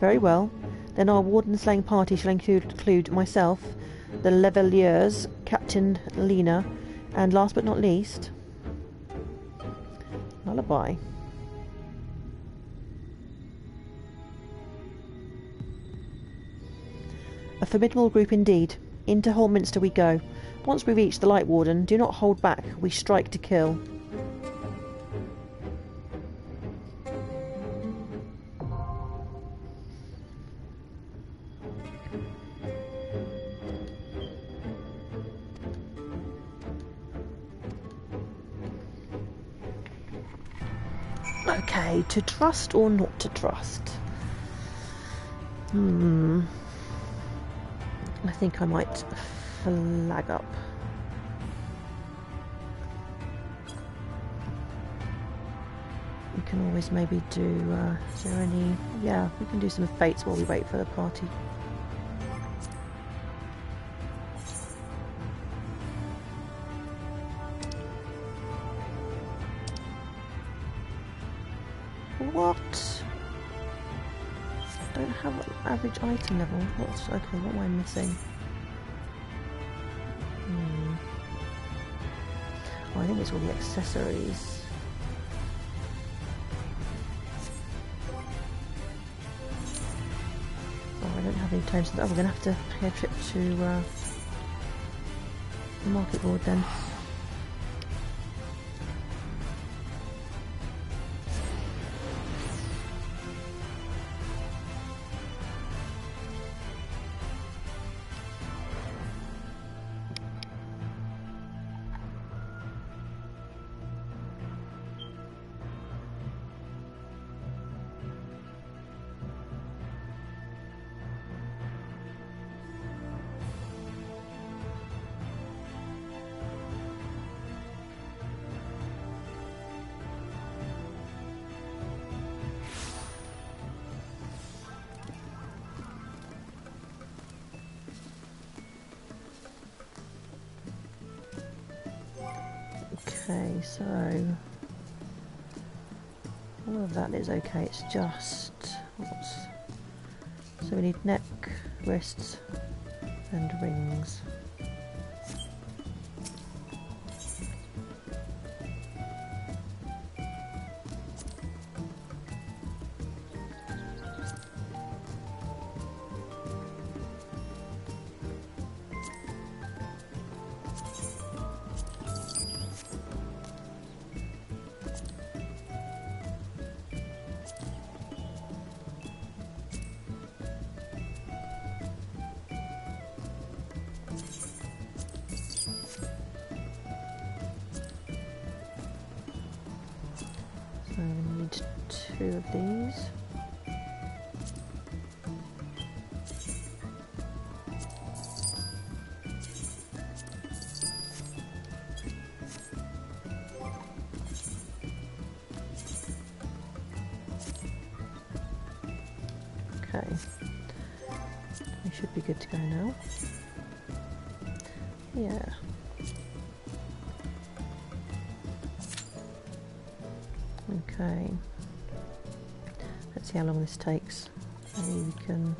Very well. Then our warden-slaying party shall include myself, the Leveliers, Captain Lena, and last but not least, Lullaby. A formidable group indeed. Into Holminster we go. Once we reach the Light Warden, do not hold back. We strike to kill. Okay, to trust or not to trust? I think I might flag up. We can always maybe do, is there any... Yeah, we can do some fates while we wait for the party. What? I don't have an average item level. What's... Okay, what am I missing? Oh, I think it's all the accessories. Oh, I don't have any tomes. Oh, we're going to have to pay a trip to the market board then. Okay, so All of that is okay, it's just... So we need neck, wrists and rings. So we need 2 of these. Okay, we should be good to go now. Yeah. Okay, let's see how long this takes. Maybe we can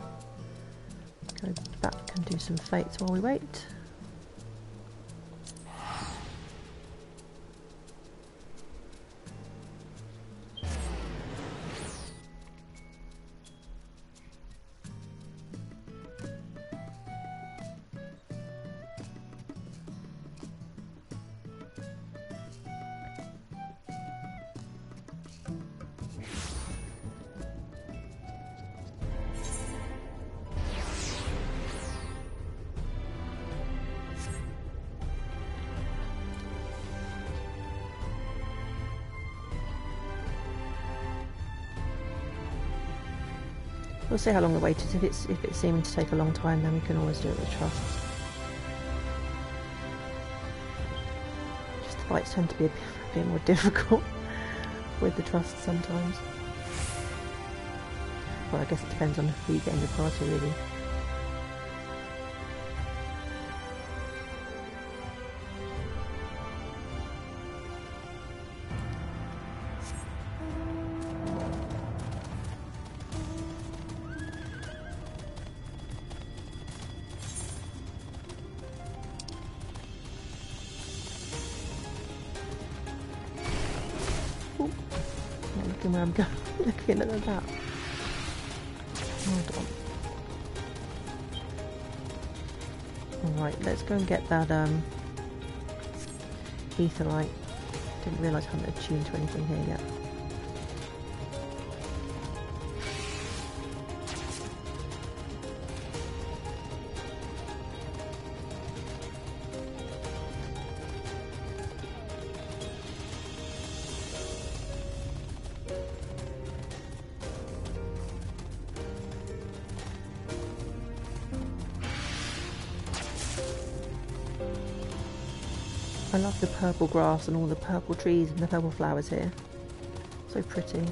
go back and do some fates while we wait. We'll see how long the wait is. If it's seeming to take a long time, then we can always do it with trusts. Just the fights tend to be a bit more difficult with the trusts sometimes. Well, I guess it depends on who you get in your party, really. Looking where I'm going, looking at that. Hold on. Alright, let's go and get that etherite. Didn't realise I hadn't attuned to anything here yet. I love the purple grass and all the purple trees and the purple flowers here. So pretty.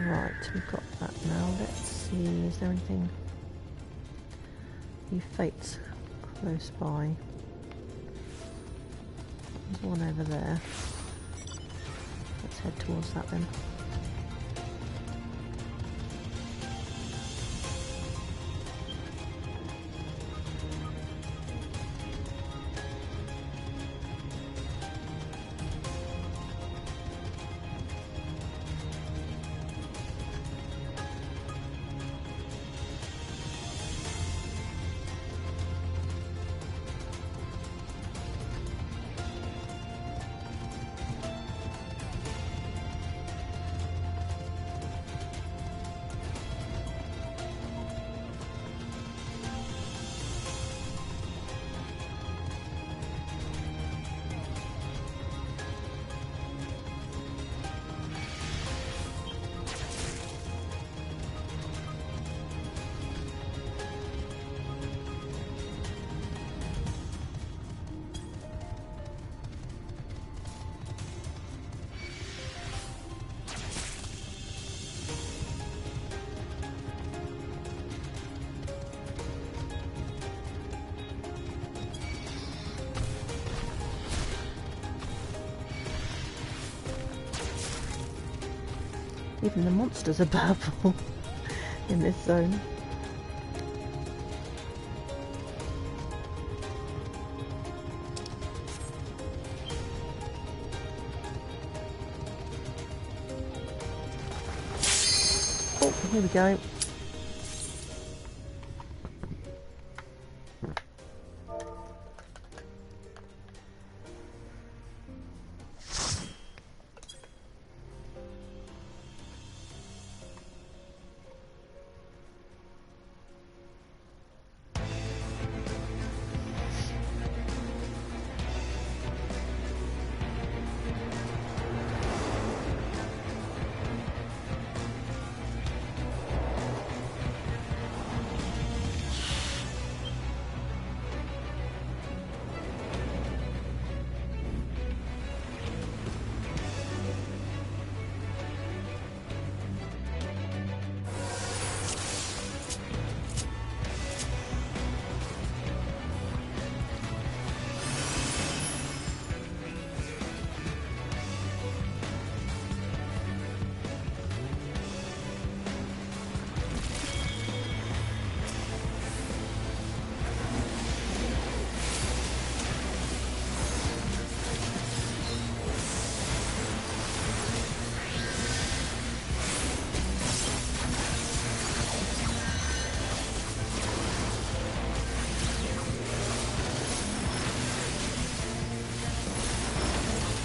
Right, we've got that now. Let's see, is there anything? Any fates close by? There's one over there. Let's head towards that then. Even the monsters are purple in this zone. Oh, here we go.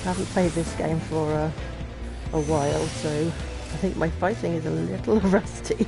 I haven't played this game for a while, so I think my fighting is a little rusty.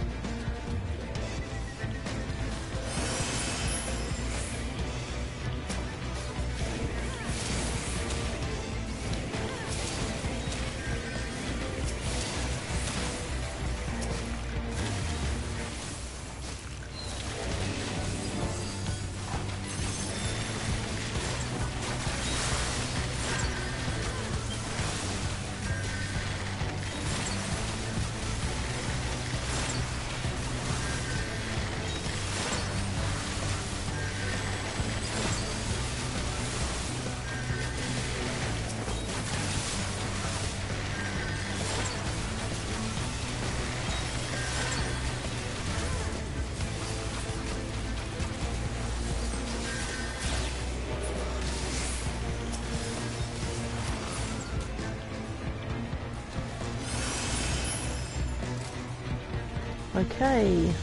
Okay,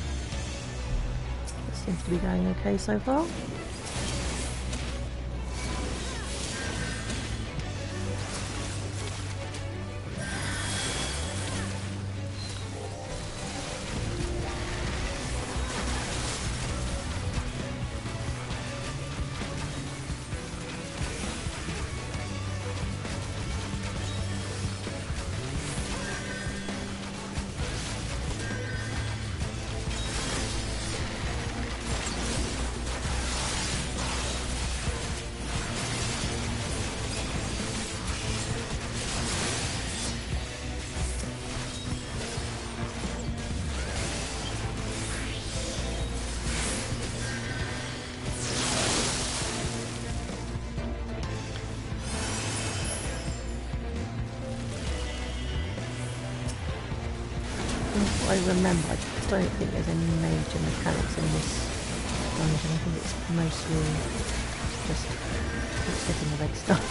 that seems to be going okay so far. I remember, I don't think there's any major mechanics in this dungeon. I think it's mostly just getting the red stuff.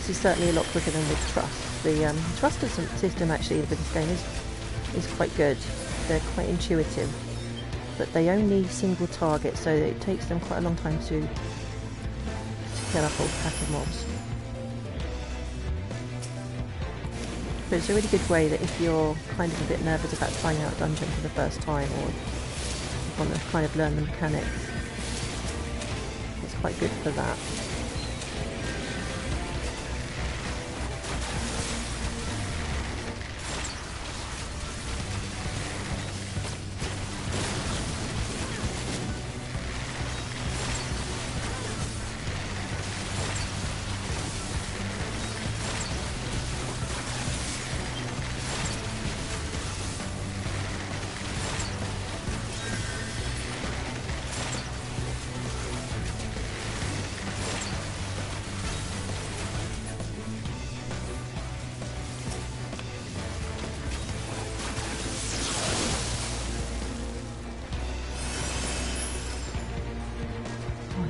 this is certainly a lot quicker than with trust. The trust system actually with this game is quite good. They're quite intuitive, but they only single target, so it takes them quite a long time to kill a whole pack of mobs. But it's a really good way that if you're kind of a bit nervous about trying out a dungeon for the first time, or you want to kind of learn the mechanics, it's quite good for that.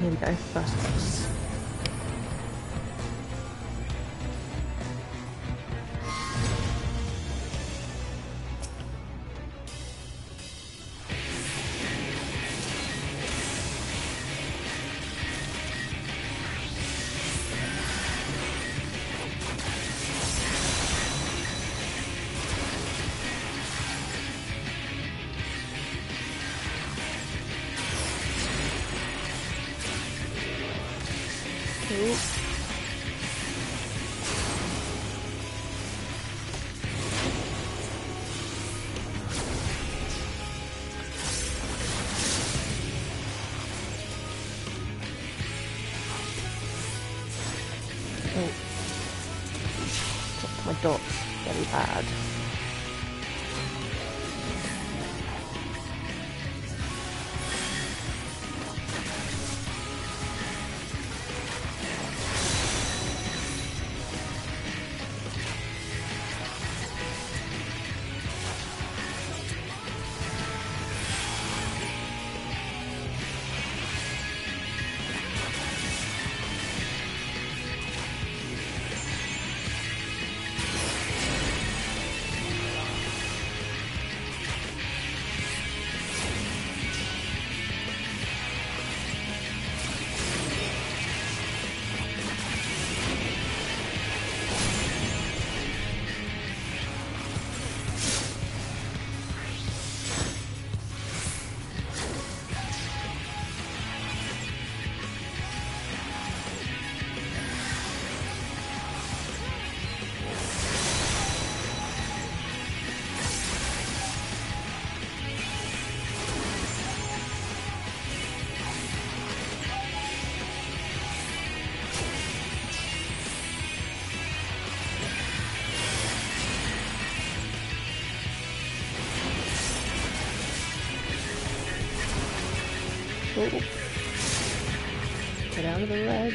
Here we go, first boss. Cool. Oh. Dropped my dots. Very bad. Oh. Get out of the red.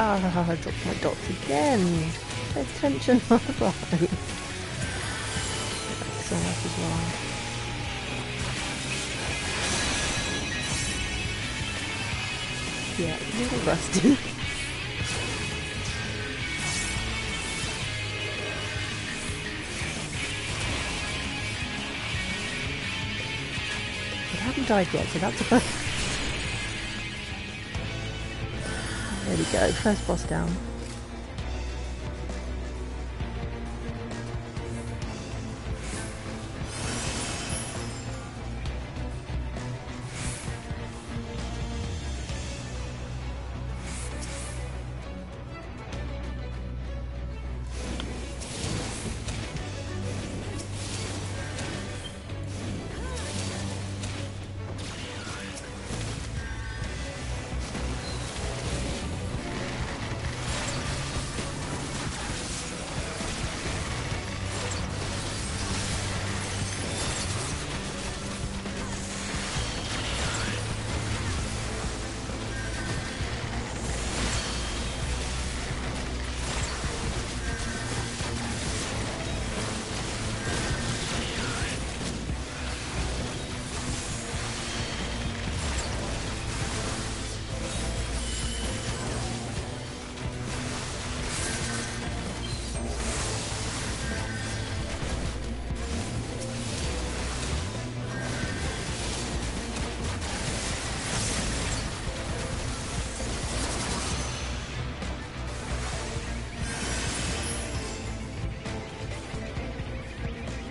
Ah, I dropped my dots again. Pay attention, otherwise. That's so much as well. Yeah, a little rusty. hasn't died yet, so that's a plus. There we go, first boss down.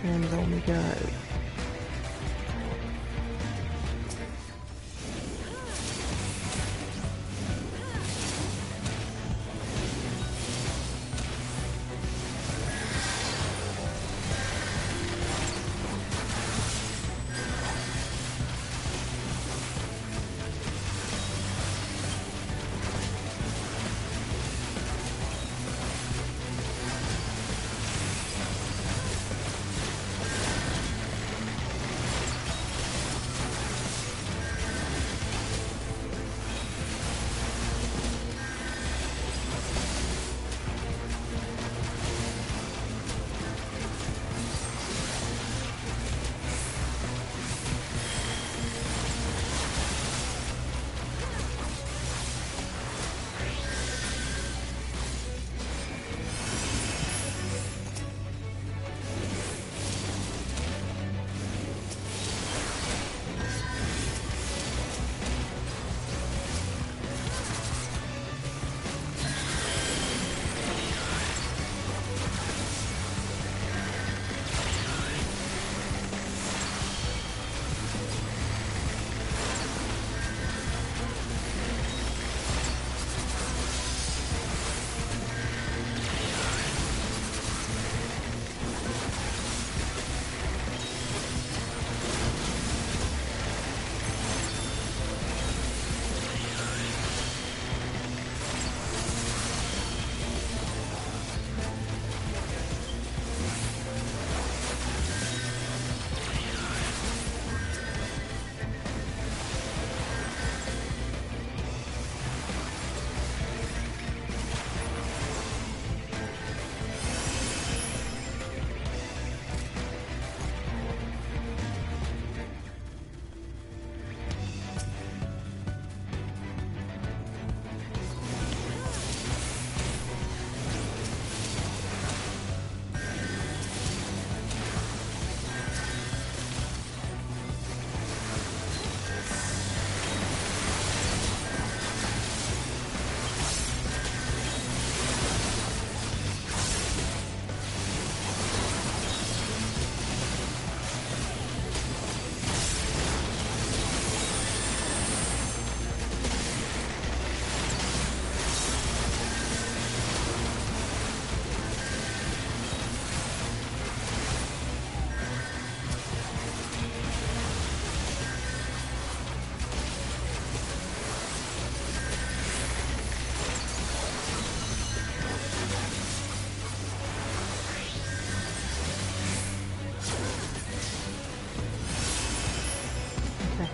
And on we go.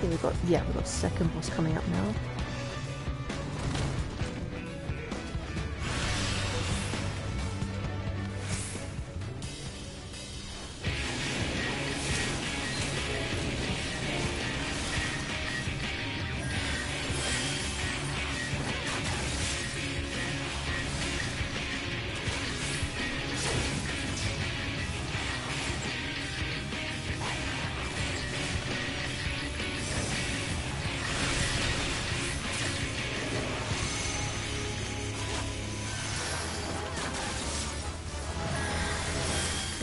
We've got second boss coming up now.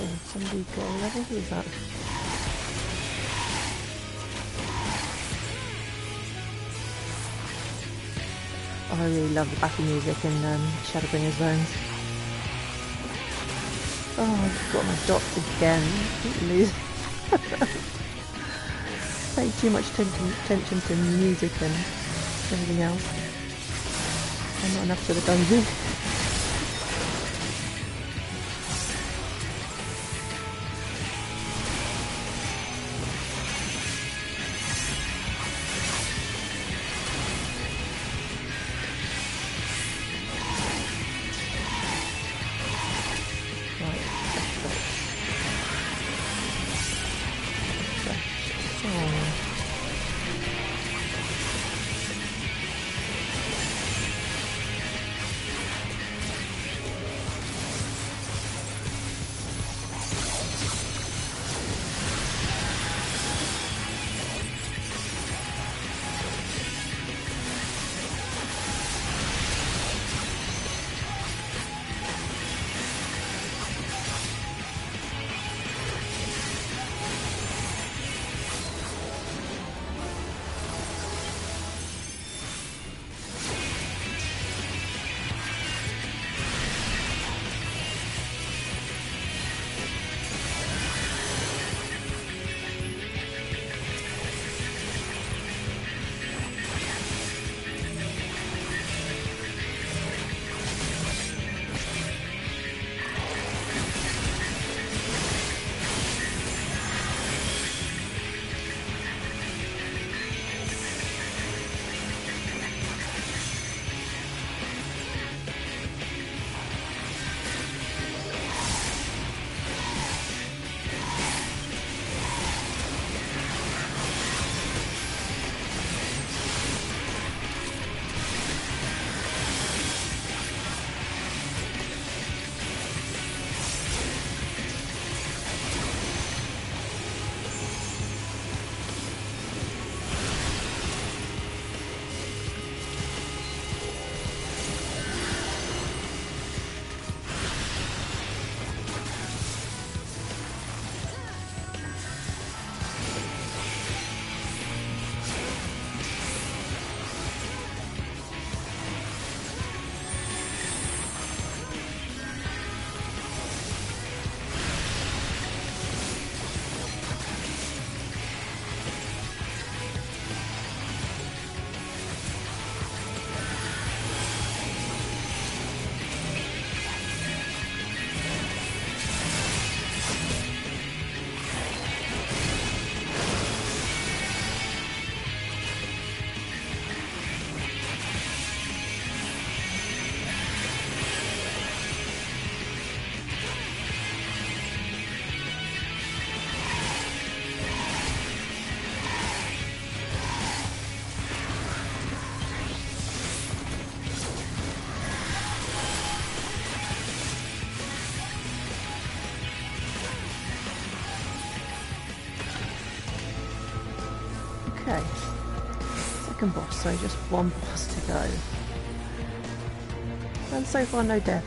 Oh, somebody got a level? Who's that? Oh, I really love the battle music in Shadowbringers zones. Oh, I've got my dots again. I keep losing. Pay too much attention to music and everything else. And not enough to the dungeon. Okay. Second boss, so just one boss to go. And so far no deaths.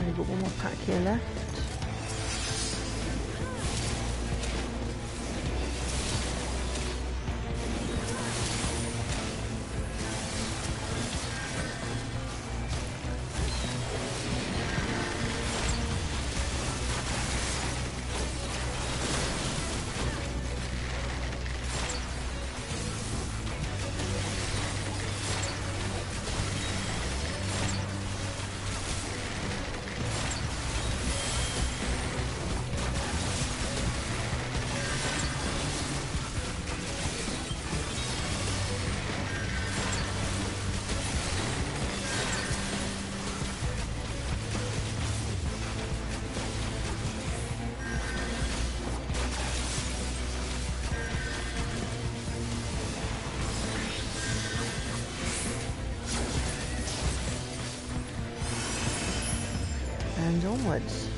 Only got one more pack here left. And onwards.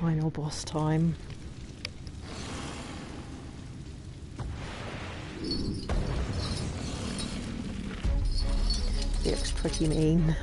Final boss time. He looks pretty mean.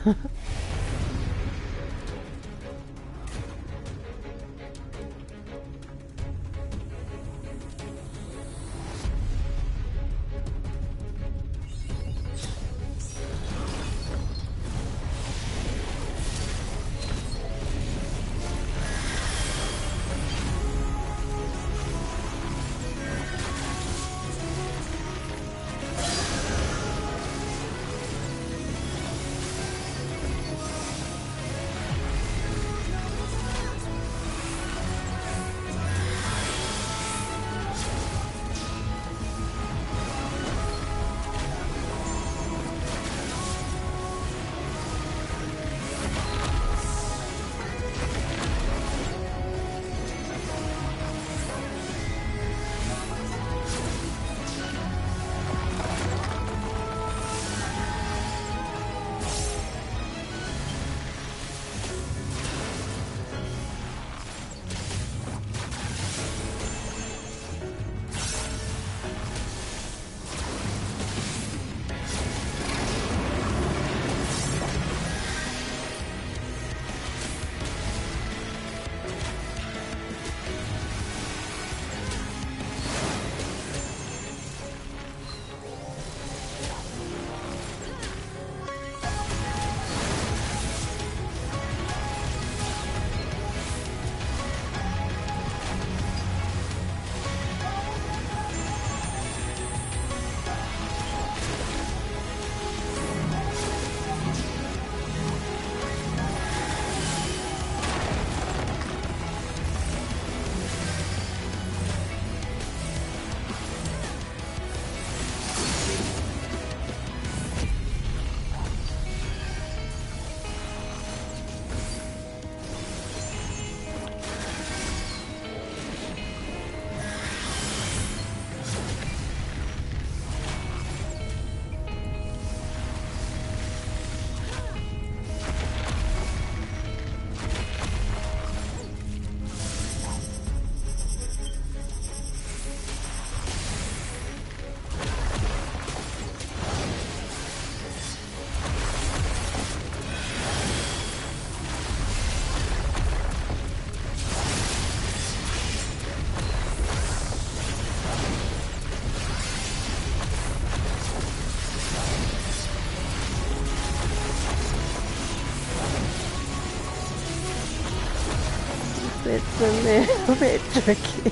It's a little bit tricky.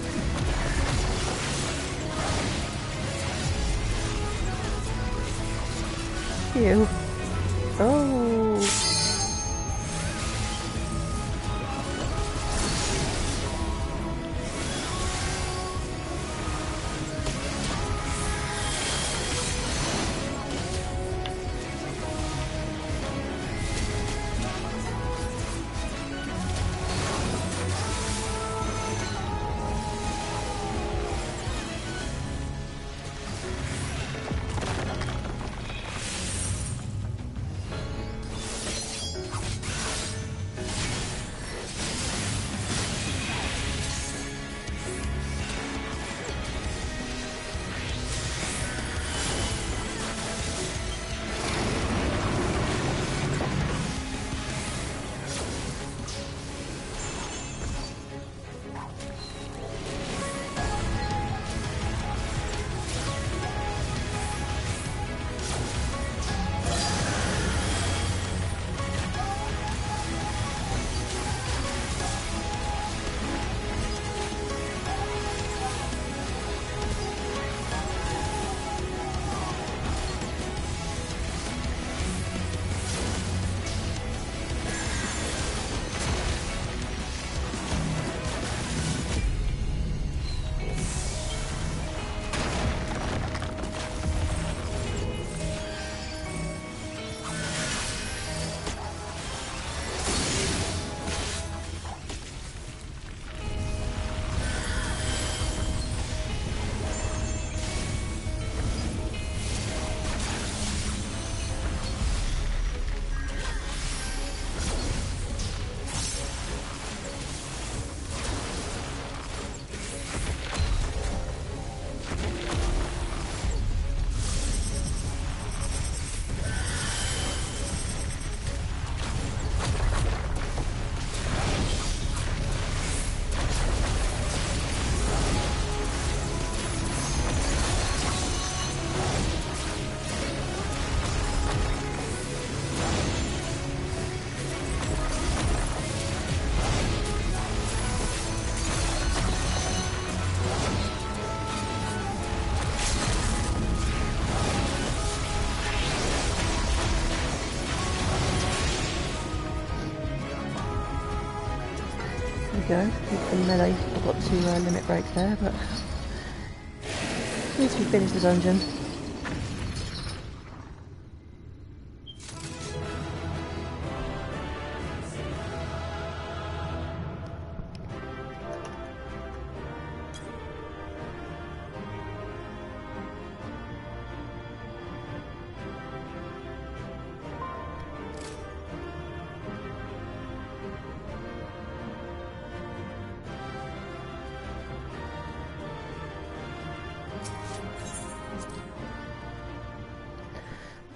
Ew. Oh. go. Keep the melee. I've got 2 limit breaks there, but at least we finished the dungeon.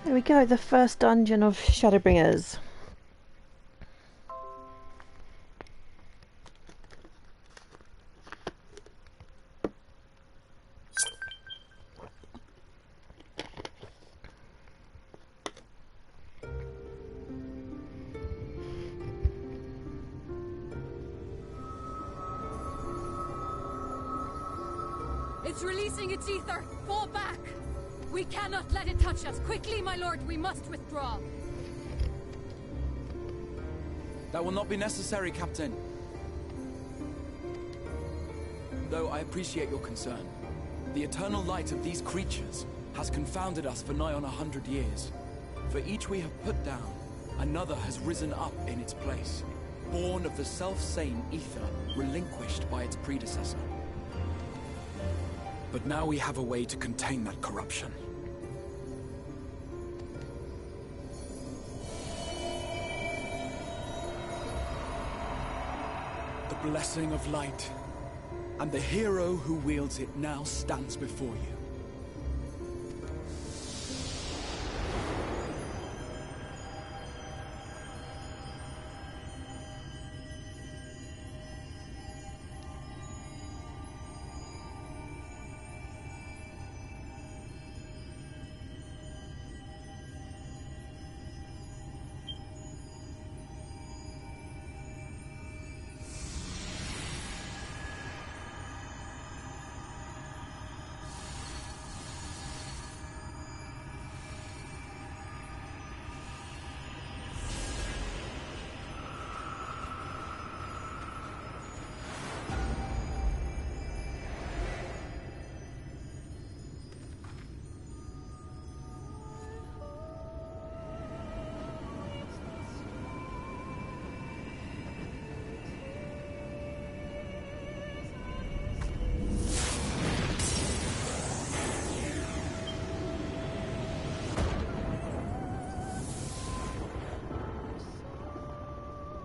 There we go, the first dungeon of Shadowbringers. It's releasing its ether! Fall back! We cannot let it touch us! Quickly, my lord, we must withdraw! That will not be necessary, Captain. Though I appreciate your concern. The eternal light of these creatures has confounded us for nigh on 100 years. For each we have put down, another has risen up in its place, born of the self-same ether relinquished by its predecessor. But now we have a way to contain that corruption. The blessing of light, and the hero who wields it now stands before you.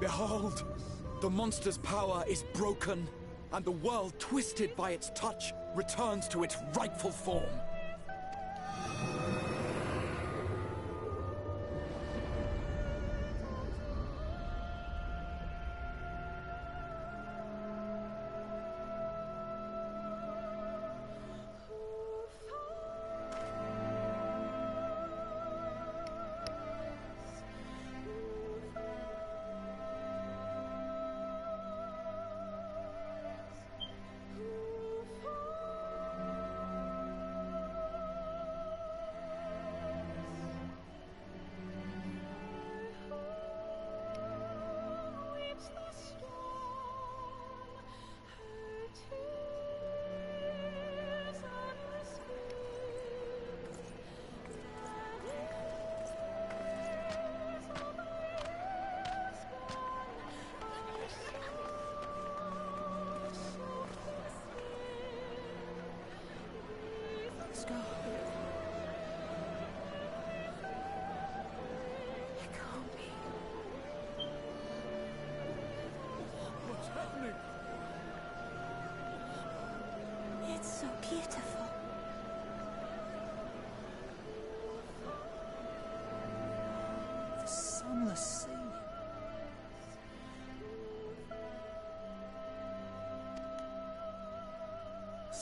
Behold! The monster's power is broken, and the world, twisted by its touch, returns to its rightful form. It's so beautiful. The sunless sea.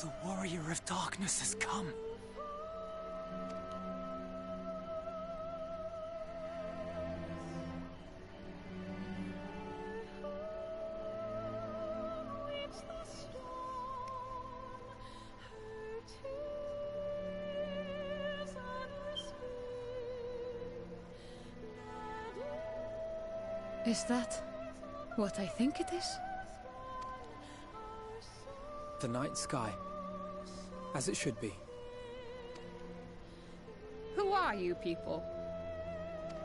The warrior of darkness has come. Is that what I think it is? The night sky. As it should be. Who are you people?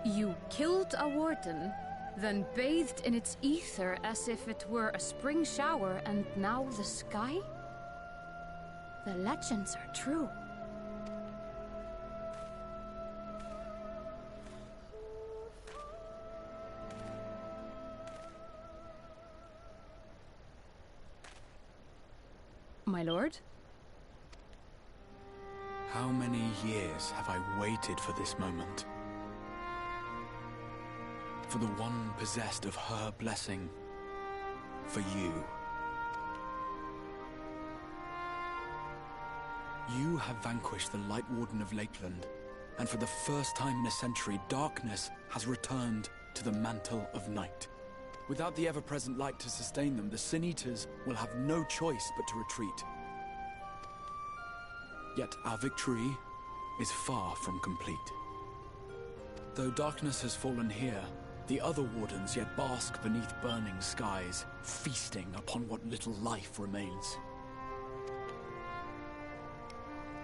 You killed a warden, then bathed in its ether as if it were a spring shower, and now the sky? The legends are true. My lord? How many years have I waited for this moment? For the one possessed of her blessing. For you. You have vanquished the Light Warden of Lakeland, and for the first time in a century, darkness has returned to the mantle of night. Without the ever-present light to sustain them, the Sin Eaters will have no choice but to retreat. Yet our victory is far from complete. Though darkness has fallen here, the other wardens yet bask beneath burning skies, feasting upon what little life remains.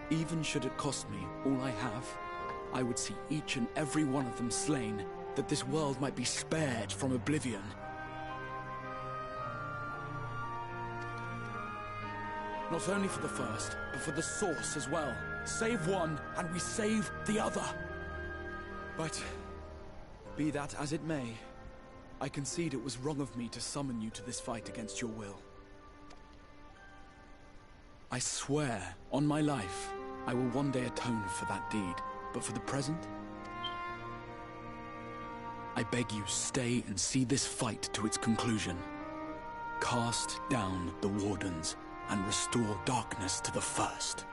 Even should it cost me all I have, I would see each and every one of them slain, that this world might be spared from oblivion. Not only for the first, but for the source as well. Save one, and we save the other. But, be that as it may, I concede it was wrong of me to summon you to this fight against your will. I swear, on my life, I will one day atone for that deed. But for the present, I beg you, stay and see this fight to its conclusion. Cast down the wardens, and restore darkness to the first.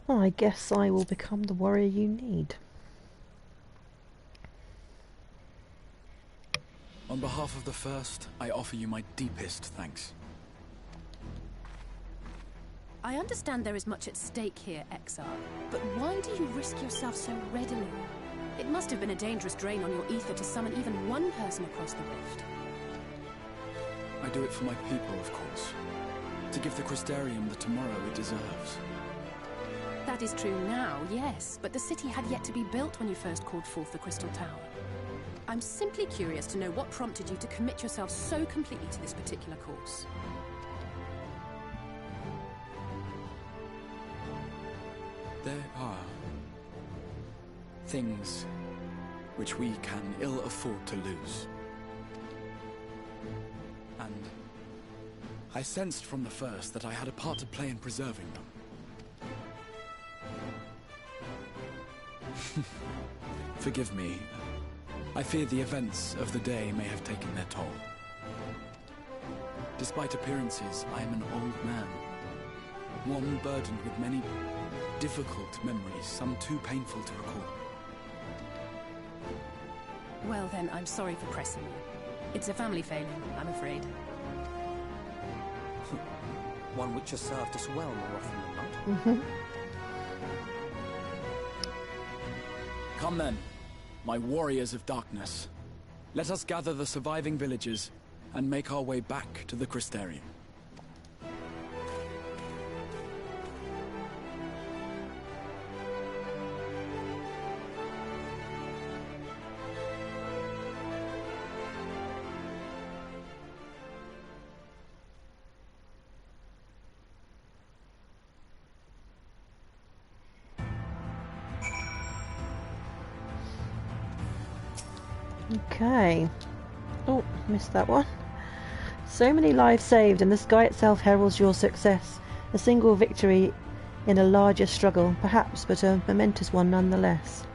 I guess I will become the warrior you need. On behalf of the first, I offer you my deepest thanks. I understand there is much at stake here, Exar, but why do you risk yourself so readily? It must have been a dangerous drain on your ether to summon even one person across the rift. I do it for my people, of course. To give the Crystarium the tomorrow it deserves. That is true now, yes, but the city had yet to be built when you first called forth the Crystal Tower. I'm simply curious to know what prompted you to commit yourself so completely to this particular course. There are things which we can ill afford to lose. And I sensed from the first that I had a part to play in preserving them. Forgive me. I fear the events of the day may have taken their toll. Despite appearances, I am an old man. One burdened with many difficult memories, some too painful to recall. Well then, I'm sorry for pressing you. It's a family failing, I'm afraid. One which has served us well more often than not. Come then, my warriors of darkness. Let us gather the surviving villagers and make our way back to the Crystarium. Okay. Oh, missed that one. So many lives saved, and the sky itself heralds your success. A single victory in a larger struggle, perhaps, but a momentous one nonetheless.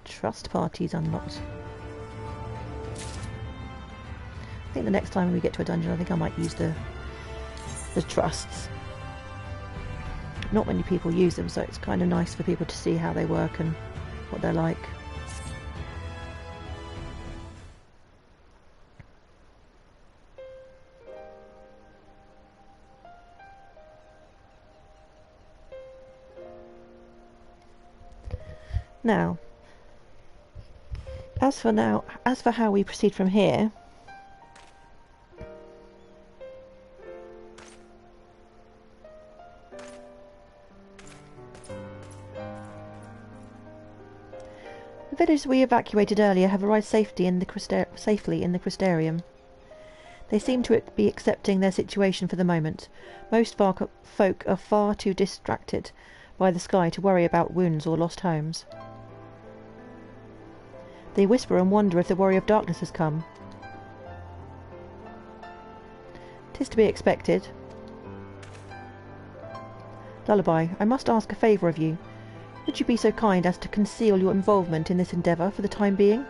Trust parties unlocked. I think the next time we get to a dungeon, I think I might use the trusts. Not many people use them, so it's kind of nice for people to see how they work and what they're like. Now, as for how we proceed from here, the villagers we evacuated earlier have arrived safely in the Crystarium. They seem to be accepting their situation for the moment. Most folk are far too distracted by the sky to worry about wounds or lost homes. They whisper and wonder if the Warrior of Darkness has come. 'Tis to be expected. Lullaby, I must ask a favour of you. Would you be so kind as to conceal your involvement in this endeavour for the time being?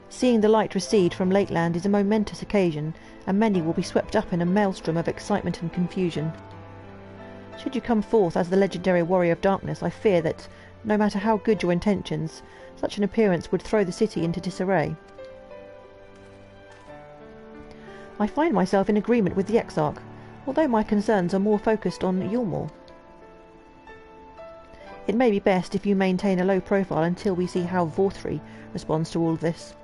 Seeing the light recede from Lakeland is a momentous occasion, and many will be swept up in a maelstrom of excitement and confusion. Should you come forth as the legendary Warrior of Darkness, I fear that, no matter how good your intentions, such an appearance would throw the city into disarray. I find myself in agreement with the Exarch, although my concerns are more focused on Yulmore. It may be best if you maintain a low profile until we see how Vorthri responds to all this.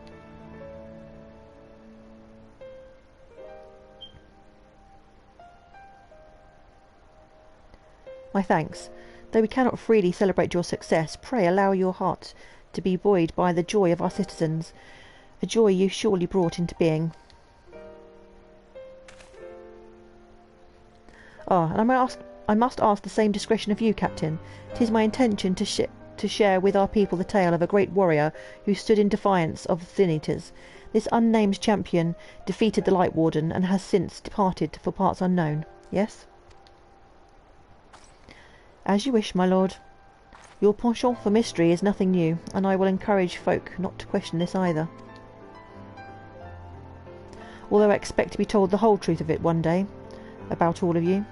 My thanks. Though we cannot freely celebrate your success, pray allow your heart to be buoyed by the joy of our citizens, a joy you surely brought into being. And I must ask the same discretion of you, Captain. 'Tis my intention to share with our people the tale of a great warrior who stood in defiance of the Thin Eaters. This unnamed champion defeated the Light Warden and has since departed for parts unknown. Yes? As you wish, my lord. Your penchant for mystery is nothing new, and I will encourage folk not to question this either. Although I expect to be told the whole truth of it one day, about all of you.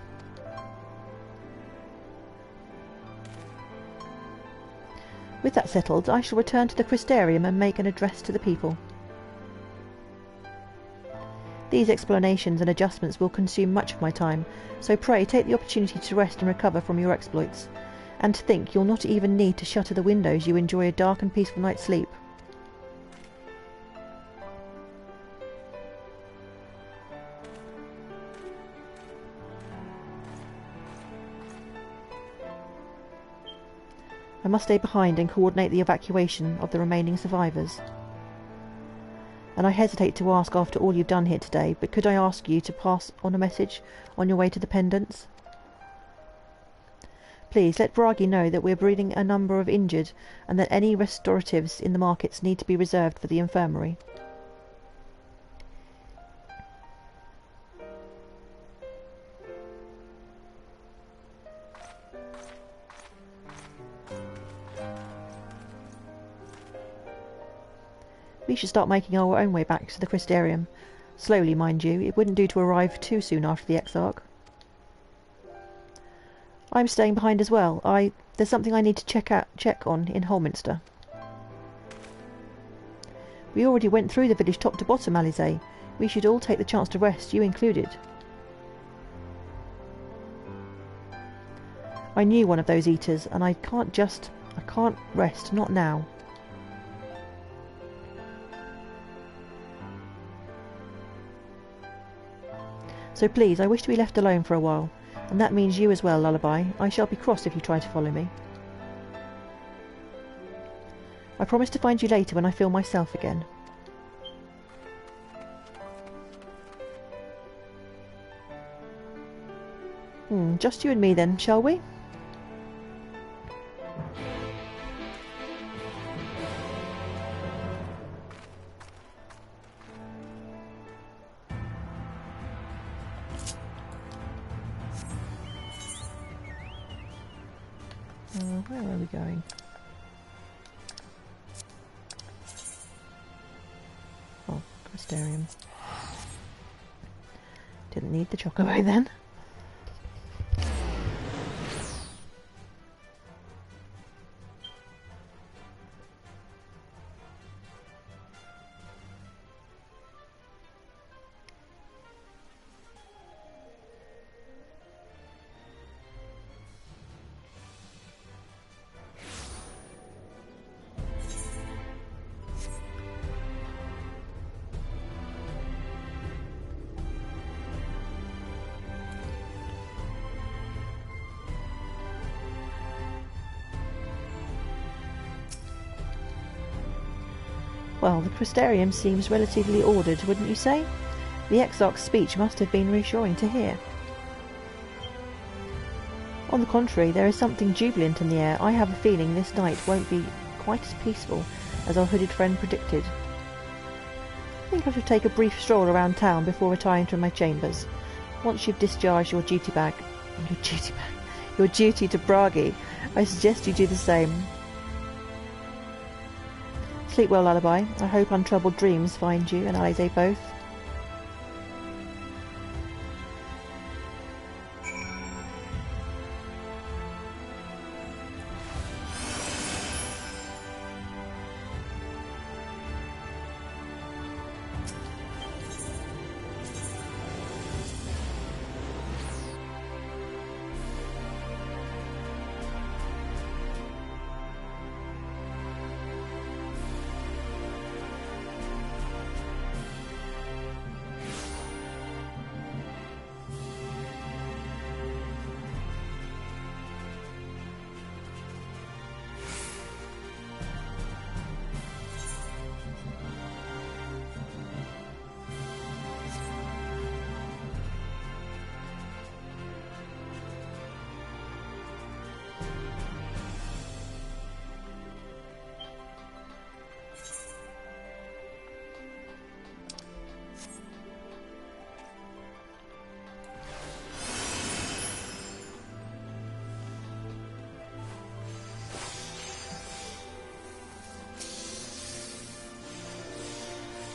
With that settled, I shall return to the Crystarium and make an address to the people. These explanations and adjustments will consume much of my time, so pray take the opportunity to rest and recover from your exploits. And to think you'll not even need to shutter the windows, you enjoy a dark and peaceful night's sleep. I must stay behind and coordinate the evacuation of the remaining survivors. And I hesitate to ask after all you've done here today, but could I ask you to pass on a message on your way to the pendants? Please let Bragi know that we're breeding a number of injured, and that any restoratives in the markets need to be reserved for the infirmary. We should start making our own way back to the Crystarium. Slowly, mind you. It wouldn't do to arrive too soon after the Exarch. I'm staying behind as well. There's something I need to check on in Holminster. We already went through the village top to bottom, Alize. We should all take the chance to rest, you included. I knew one of those eaters, and I can't rest, not now. So please, I wish to be left alone for a while, and that means you as well, Lullaby. I shall be cross if you try to follow me. I promise to find you later when I feel myself again. Just you and me then, shall we? Where are we going? Oh, Crystarium. Didn't need the chocobo then. Well, the Crystarium seems relatively ordered, wouldn't you say? The Exarch's speech must have been reassuring to hear. On the contrary, there is something jubilant in the air. I have a feeling this night won't be quite as peaceful as our hooded friend predicted. I think I should take a brief stroll around town before retiring to my chambers. Once you've discharged your duty to Bragi, I suggest you do the same. Sleep well, Lullaby. I hope untroubled dreams find you and Alize both.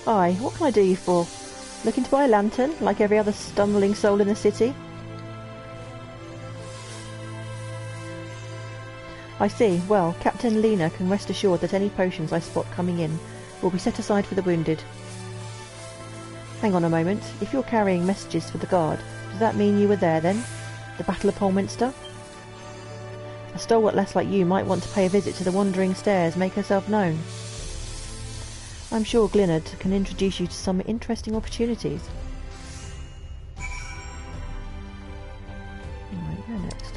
Aye, what can I do you for? Looking to buy a lantern, like every other stumbling soul in the city? I see. Well, Captain Lena can rest assured that any potions I spot coming in will be set aside for the wounded. Hang on a moment. If you're carrying messages for the guard, does that mean you were there then? The Battle of Polminster? A stalwart less like you might want to pay a visit to the Wandering Stairs, make herself known. I'm sure Glynard can introduce you to some interesting opportunities. Right, where next?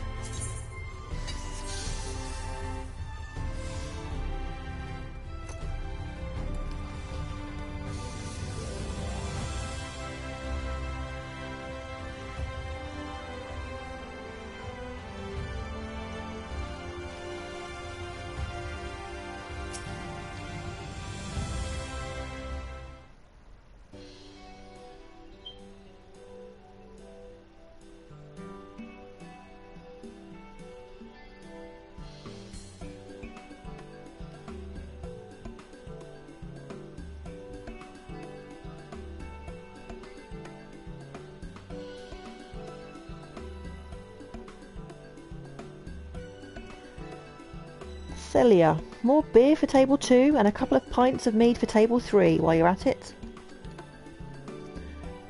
Celia, more beer for table 2 and a couple of pints of mead for table 3 while you're at it.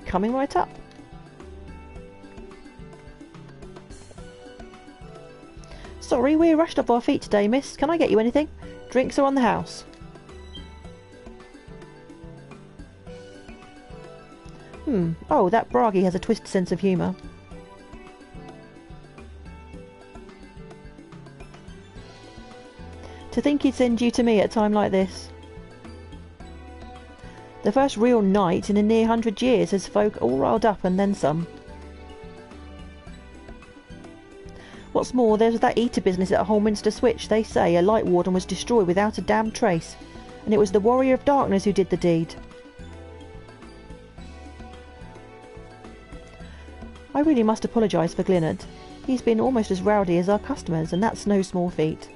Coming right up. Sorry, we're rushed off our feet today, miss. Can I get you anything? Drinks are on the house. Oh, that Bragi has a twisted sense of humour. To think he'd send you to me at a time like this. The first real night in a near 100 years has folk all riled up and then some. What's more, there's that eater business at Holminster Switch. They say a light warden was destroyed without a damn trace, and it was the Warrior of Darkness who did the deed. I really must apologise for Glynard. He's been almost as rowdy as our customers, and that's no small feat.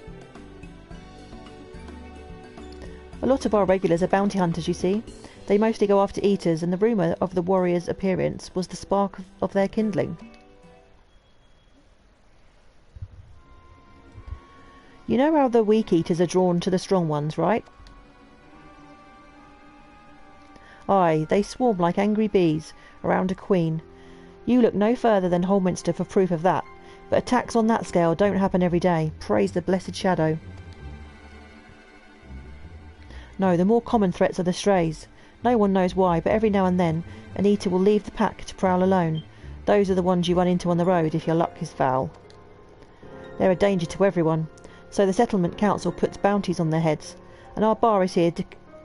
A lot of our regulars are bounty hunters, you see. They mostly go after eaters, and the rumour of the warrior's appearance was the spark of their kindling. You know how the weak eaters are drawn to the strong ones, right? Aye, they swarm like angry bees around a queen. You look no further than Holminster for proof of that, but attacks on that scale don't happen every day. Praise the blessed shadow. No, the more common threats are the strays. No one knows why, but every now and then an eater will leave the pack to prowl alone. Those are the ones you run into on the road if your luck is foul. They're a danger to everyone, so the settlement council puts bounties on their heads, and our bar is here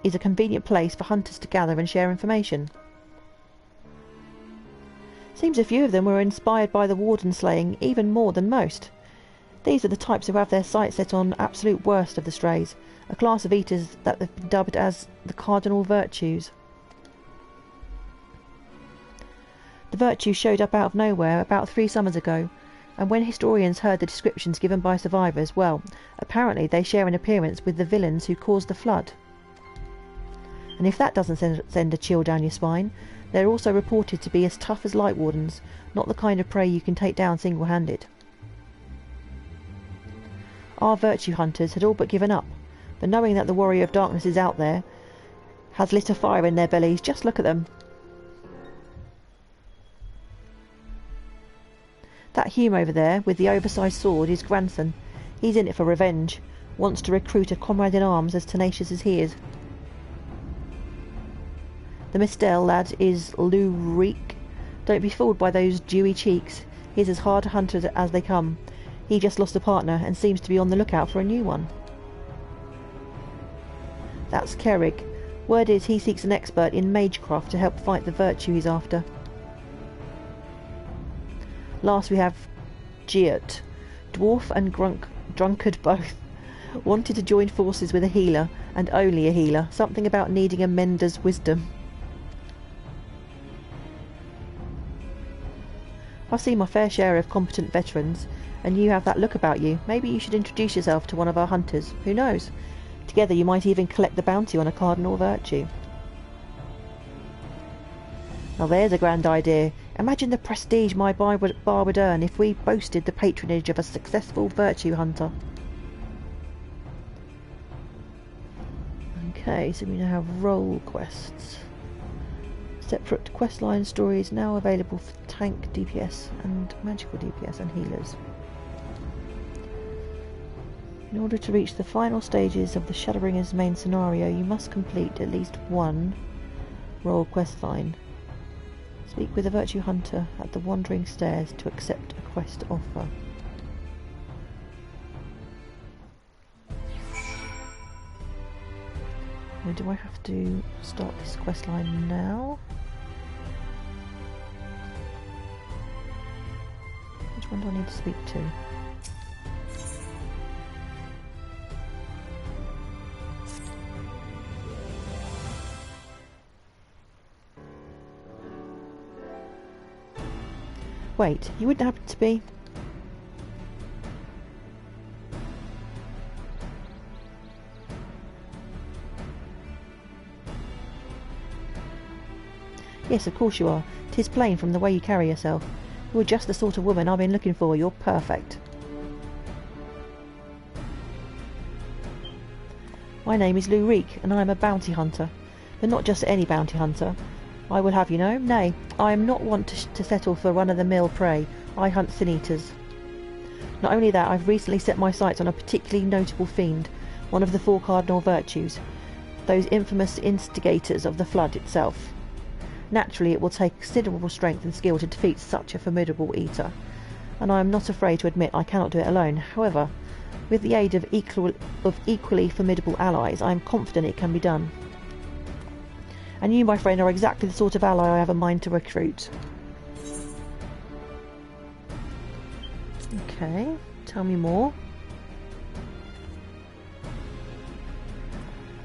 is a convenient place for hunters to gather and share information. Seems a few of them were inspired by the warden slaying even more than most. These are the types who have their sights set on absolute worst of the strays, a class of eaters that have been dubbed as the cardinal virtues. The virtues showed up out of nowhere about 3 summers ago, and when historians heard the descriptions given by survivors, well, apparently they share an appearance with the villains who caused the flood. And if that doesn't send a chill down your spine, they're also reported to be as tough as light wardens, not the kind of prey you can take down single-handed. Our virtue hunters had all but given up, but knowing that the warrior of darkness is out there, has lit a fire in their bellies. Just look at them. That Hume over there, with the oversized sword, is grandson. He's in it for revenge, wants to recruit a comrade in arms as tenacious as he is. The Mistel lad is Lou Reek. Don't be fooled by those dewy cheeks. He's as hard a hunter as they come. He just lost a partner and seems to be on the lookout for a new one. That's Kerrig. Word is he seeks an expert in magecraft to help fight the virtue he's after. Last we have Geert. Dwarf and drunkard both. Wanted to join forces with a healer, and only a healer. Something about needing a mender's wisdom. I've seen my fair share of competent veterans, and you have that look about you. Maybe you should introduce yourself to one of our hunters. Who knows? Together you might even collect the bounty on a cardinal virtue. Now there's a grand idea. Imagine the prestige my bar would earn if we boasted the patronage of a successful virtue hunter. Okay, so we now have role quests. Separate questline stories now available for tank DPS and magical DPS and healers. In order to reach the final stages of the Shadowbringers main scenario, you must complete at least one role questline. Speak with a virtue hunter at the Wandering Stairs to accept a quest offer. Or do I have to start this questline now? Which one do I need to speak to? Wait, you wouldn't happen to be... Yes, of course you are. 'Tis plain from the way you carry yourself. You're just the sort of woman I've been looking for. You're perfect. My name is Lou Reek, and I am a bounty hunter. But not just any bounty hunter. I will have you know, nay, I am not one to settle for run-of-the-mill prey. I hunt sin-eaters. Not only that, I've recently set my sights on a particularly notable fiend, one of the 4 cardinal virtues, those infamous instigators of the flood itself. Naturally, it will take considerable strength and skill to defeat such a formidable eater, and I am not afraid to admit I cannot do it alone. However, with the aid of equally formidable allies, I am confident it can be done. And you, my friend, are exactly the sort of ally I have a mind to recruit. Okay, tell me more.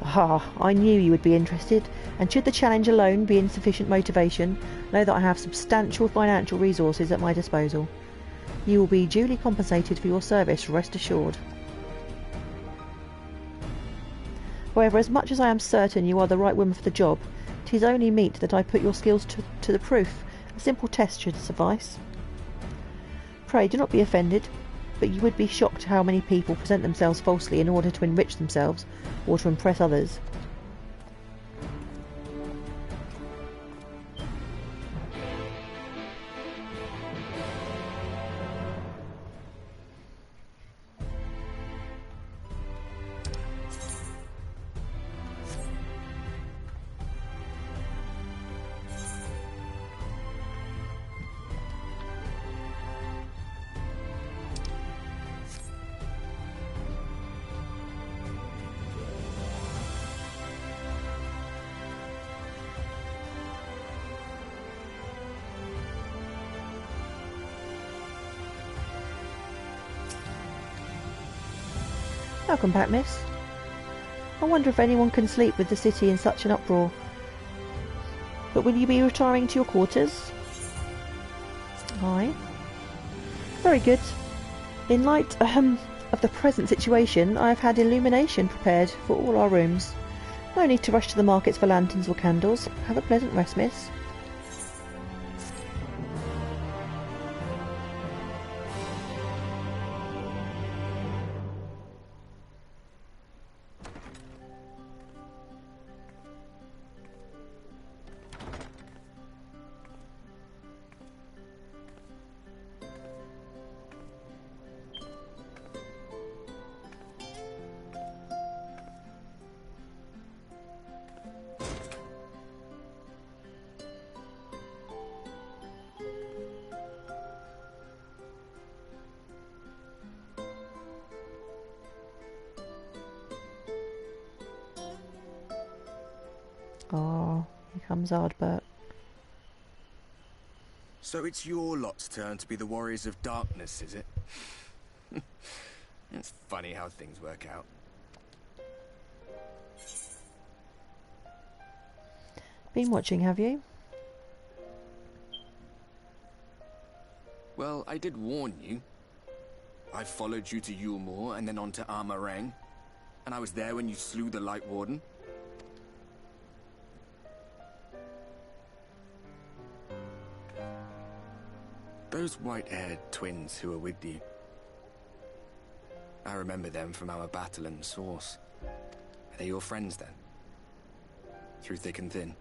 Aha, I knew you would be interested, and should the challenge alone be insufficient motivation, know that I have substantial financial resources at my disposal. You will be duly compensated for your service, rest assured. However, as much as I am certain you are the right woman for the job, 'tis only meet that I put your skills to the proof. A simple test should suffice. Pray do not be offended, but you would be shocked how many people present themselves falsely in order to enrich themselves or to impress others. Welcome back, miss. I wonder if anyone can sleep with the city in such an uproar. But will you be retiring to your quarters? Aye. Very good. In light of the present situation, I have had illumination prepared for all our rooms. No need to rush to the markets for lanterns or candles. Have a pleasant rest, miss. Oh, here comes Ardbert. So it's your lot's turn to be the Warriors of Darkness, is it? It's funny how things work out. Been watching, have you? Well, I did warn you. I followed you to Yulmore and then on to Armarang. And I was there when you slew the Light Warden. Those white-haired twins who were with you. I remember them from our battle in the Source. Are they your friends then? Through thick and thin?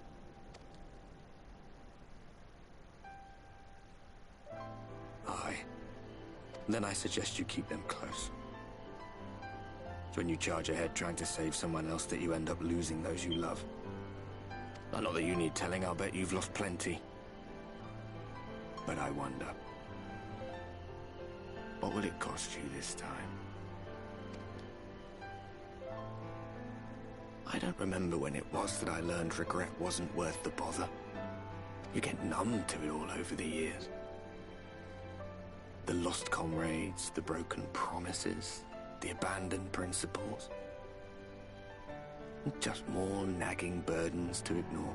Aye. Then I suggest you keep them close. It's when you charge ahead trying to save someone else that you end up losing those you love. Not that you need telling, I'll bet you've lost plenty. But I wonder, what will it cost you this time? I don't remember when it was that I learned regret wasn't worth the bother. You get numb to it all over the years. The lost comrades, the broken promises, the abandoned principles. Just more nagging burdens to ignore.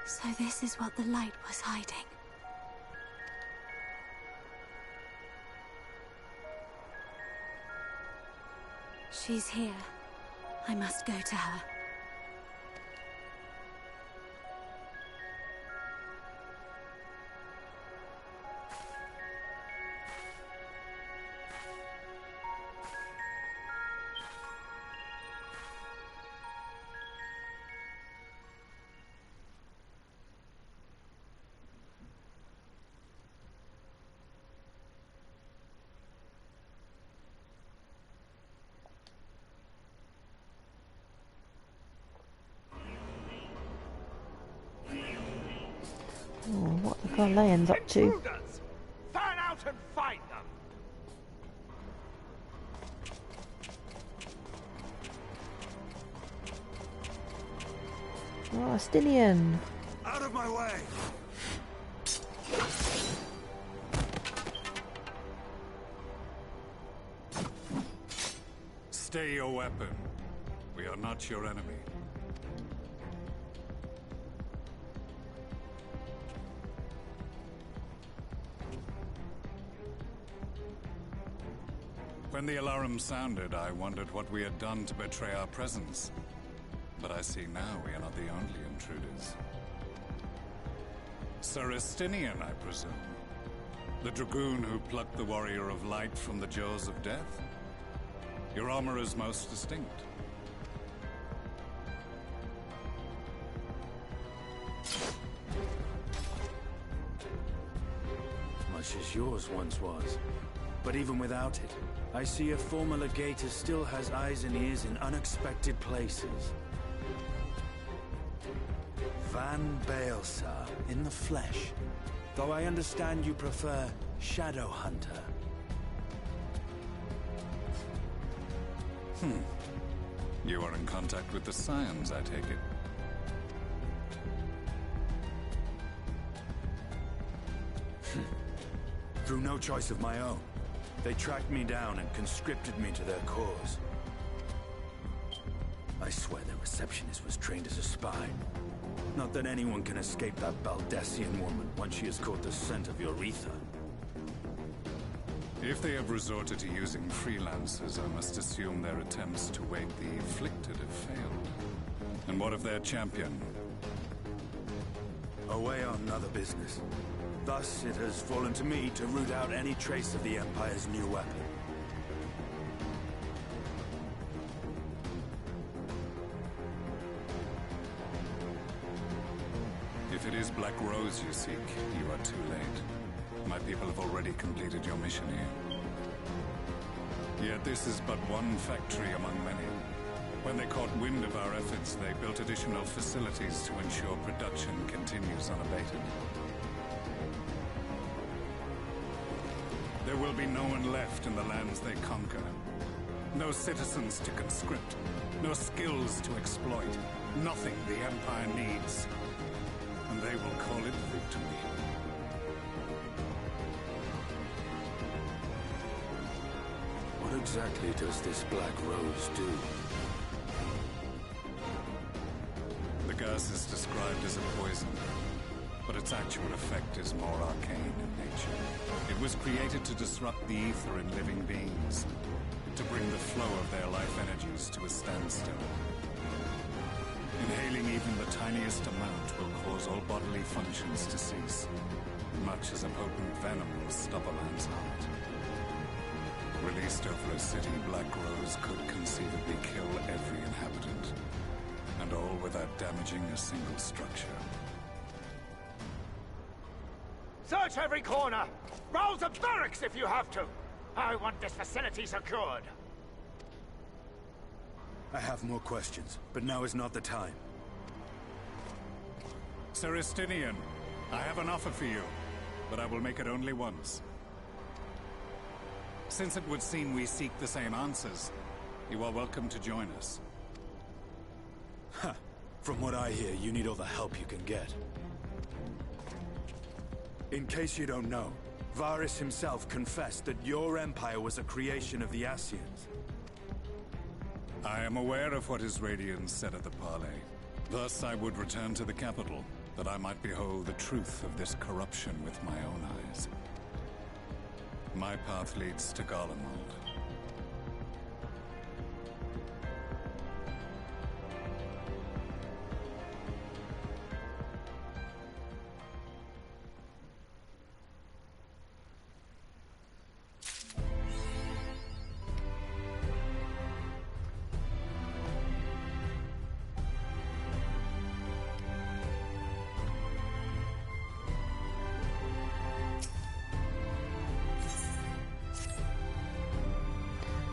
So this is what the light was hiding. She's here. I must go to her. Oh, what the Garleans up to? Intruders! Fan out and fight them! Oh, Astinian. Out of my way! Stay your weapon. We are not your enemy. When the alarm sounded, I wondered what we had done to betray our presence. But I see now we are not the only intruders. Sir Astinian, I presume. The dragoon who plucked the Warrior of Light from the jaws of death. Your armor is most distinct. Much as yours once was. But even without it, I see a former legator still has eyes and ears in unexpected places. Van Baelsar in the flesh. Though I understand you prefer Shadow Hunter. You are in contact with the Scions, I take it. Through no choice of my own. They tracked me down and conscripted me to their cause. I swear their receptionist was trained as a spy. Not that anyone can escape that Baldessian woman once she has caught the scent of your ether. If they have resorted to using freelancers, I must assume their attempts to wake the afflicted have failed. And what of their champion? Away on other business. Thus, it has fallen to me to root out any trace of the Empire's new weapon. If it is Black Rose you seek, you are too late. My people have already completed your mission here. Yet this is but one factory among many. When they caught wind of our efforts, they built additional facilities to ensure production continues unabated. There will be no one left in the lands they conquer. No citizens to conscript. No skills to exploit. Nothing the Empire needs. And they will call it victory. What exactly does this Black Rose do? The gas is described as a poison, but its actual effect is more arcane in nature. It was created to disrupt the ether in living beings, to bring the flow of their life energies to a standstill. Inhaling even the tiniest amount will cause all bodily functions to cease, much as a potent venom will stop a man's heart. Released over a city, Black Rose could conceivably kill every inhabitant, and all without damaging a single structure. Search every corner! Rouse the barracks if you have to! I want this facility secured! I have more questions, but now is not the time. Sir Estinian, I have an offer for you, but I will make it only once. Since it would seem we seek the same answers, you are welcome to join us. Ha! From what I hear, you need all the help you can get. In case you don't know, Varys himself confessed that your empire was a creation of the Ascians. I am aware of what his Radiance said at the parley. Thus I would return to the capital, that I might behold the truth of this corruption with my own eyes. My path leads to Garlemald.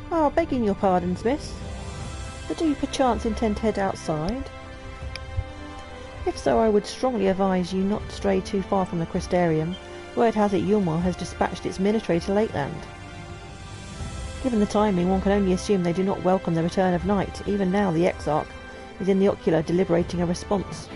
Oh, begging your pardons, miss, but do you perchance intend to head outside? If so, I would strongly advise you not to stray too far from the Crystarium. Word has it Yulmar has dispatched its military to Lakeland. Given the timing, one can only assume they do not welcome the return of night. Even now, the Exarch is in the ocular deliberating a response.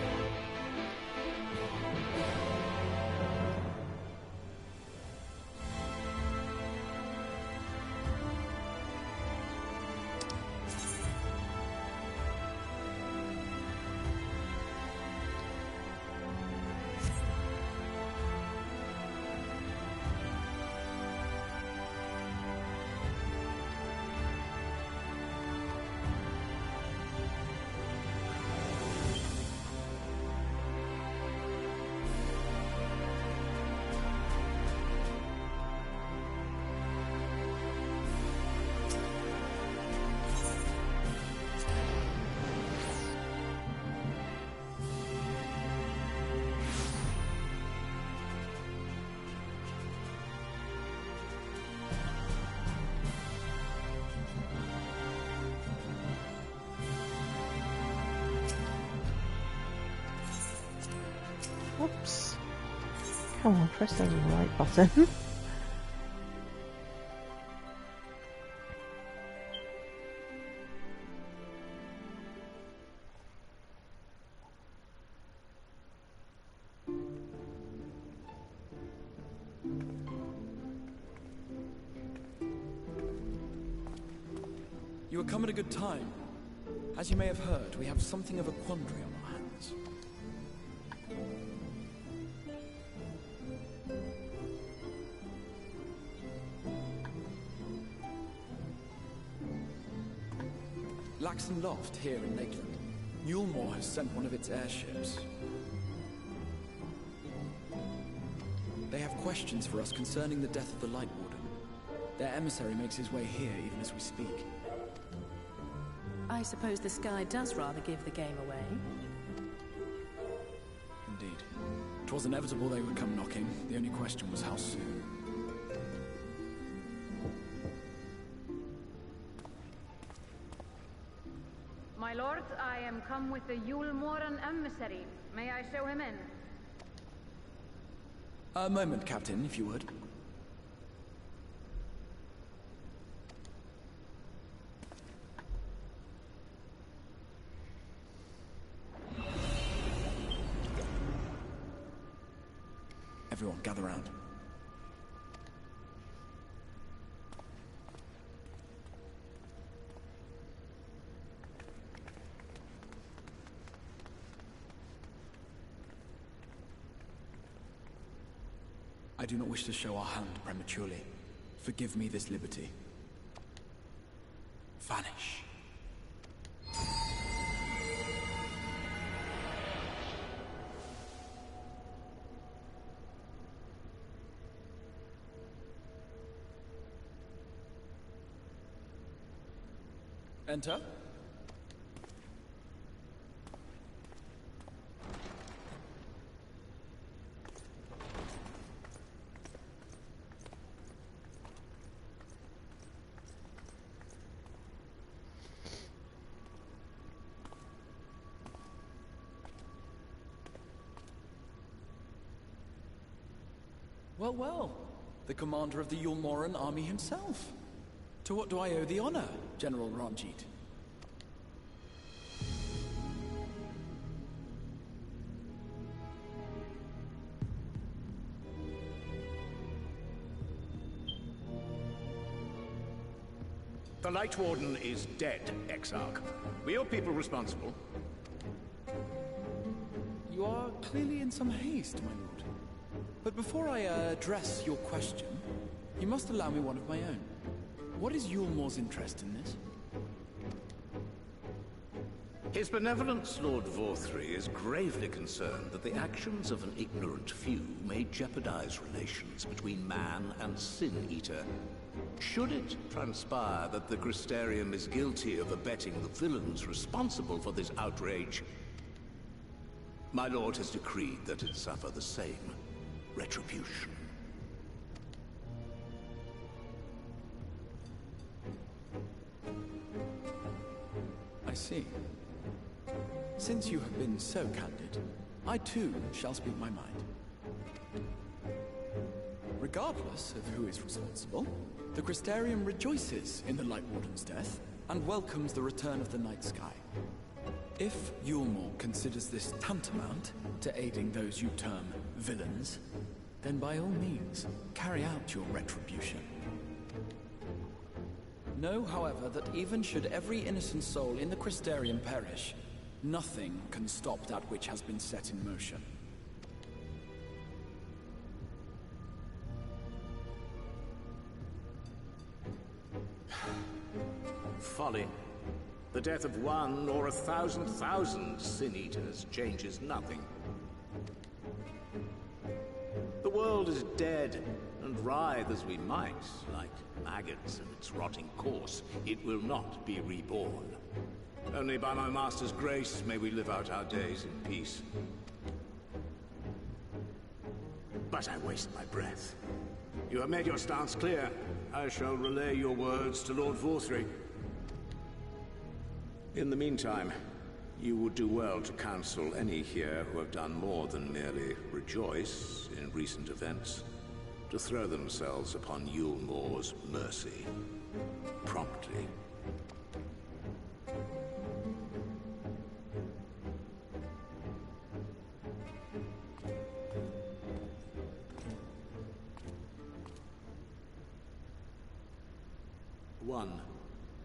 Come on, press the right button. You have come at a good time. As you may have heard, we have something of a quandary on our hands. Laxon Loft, here in Lakeland. Yulmore has sent one of its airships. They have questions for us concerning the death of the Light Warden. Their emissary makes his way here even as we speak. I suppose the sky does rather give the game away. Indeed. 'Twas inevitable they would come knocking. The only question was how soon. My lord, I am come with the Yulmoran emissary. May I show him in? A moment, Captain, if you would. Everyone, gather round. I do not wish to show our hand prematurely. Forgive me this liberty. Vanish. Enter. Well, well. The commander of the Yulmoran army himself. To what do I owe the honor, General Ranjit? The Light Warden is dead, Exarch. Were your people responsible? You are clearly in some haste, my lord. But before I address your question, you must allow me one of my own. What is Yulmore's interest in this? His benevolence, Lord Vorthry, is gravely concerned that the actions of an ignorant few may jeopardize relations between man and Sin-Eater. Should it transpire that the Crystarium is guilty of abetting the villains responsible for this outrage, my lord has decreed that it suffer the same retribution. I see. Since you have been so candid, I too shall speak my mind. Regardless of who is responsible, the Crystarium rejoices in the Light Warden's death and welcomes the return of the night sky. If Yulmore considers this tantamount to aiding those you term villains, then by all means, carry out your retribution. Know, however, that even should every innocent soul in the Crystarium perish, nothing can stop that which has been set in motion. Folly. The death of one or 1,000,000 Sin-Eaters changes nothing. The world is dead, and writhe as we might, like maggots in its rotting course, it will not be reborn. Only by my master's grace may we live out our days in peace. But I waste my breath. You have made your stance clear. I shall relay your words to Lord Vorthry. In the meantime, You would do well to counsel any here who have done more than merely rejoice in recent events, to throw themselves upon Yulmore's mercy, promptly. One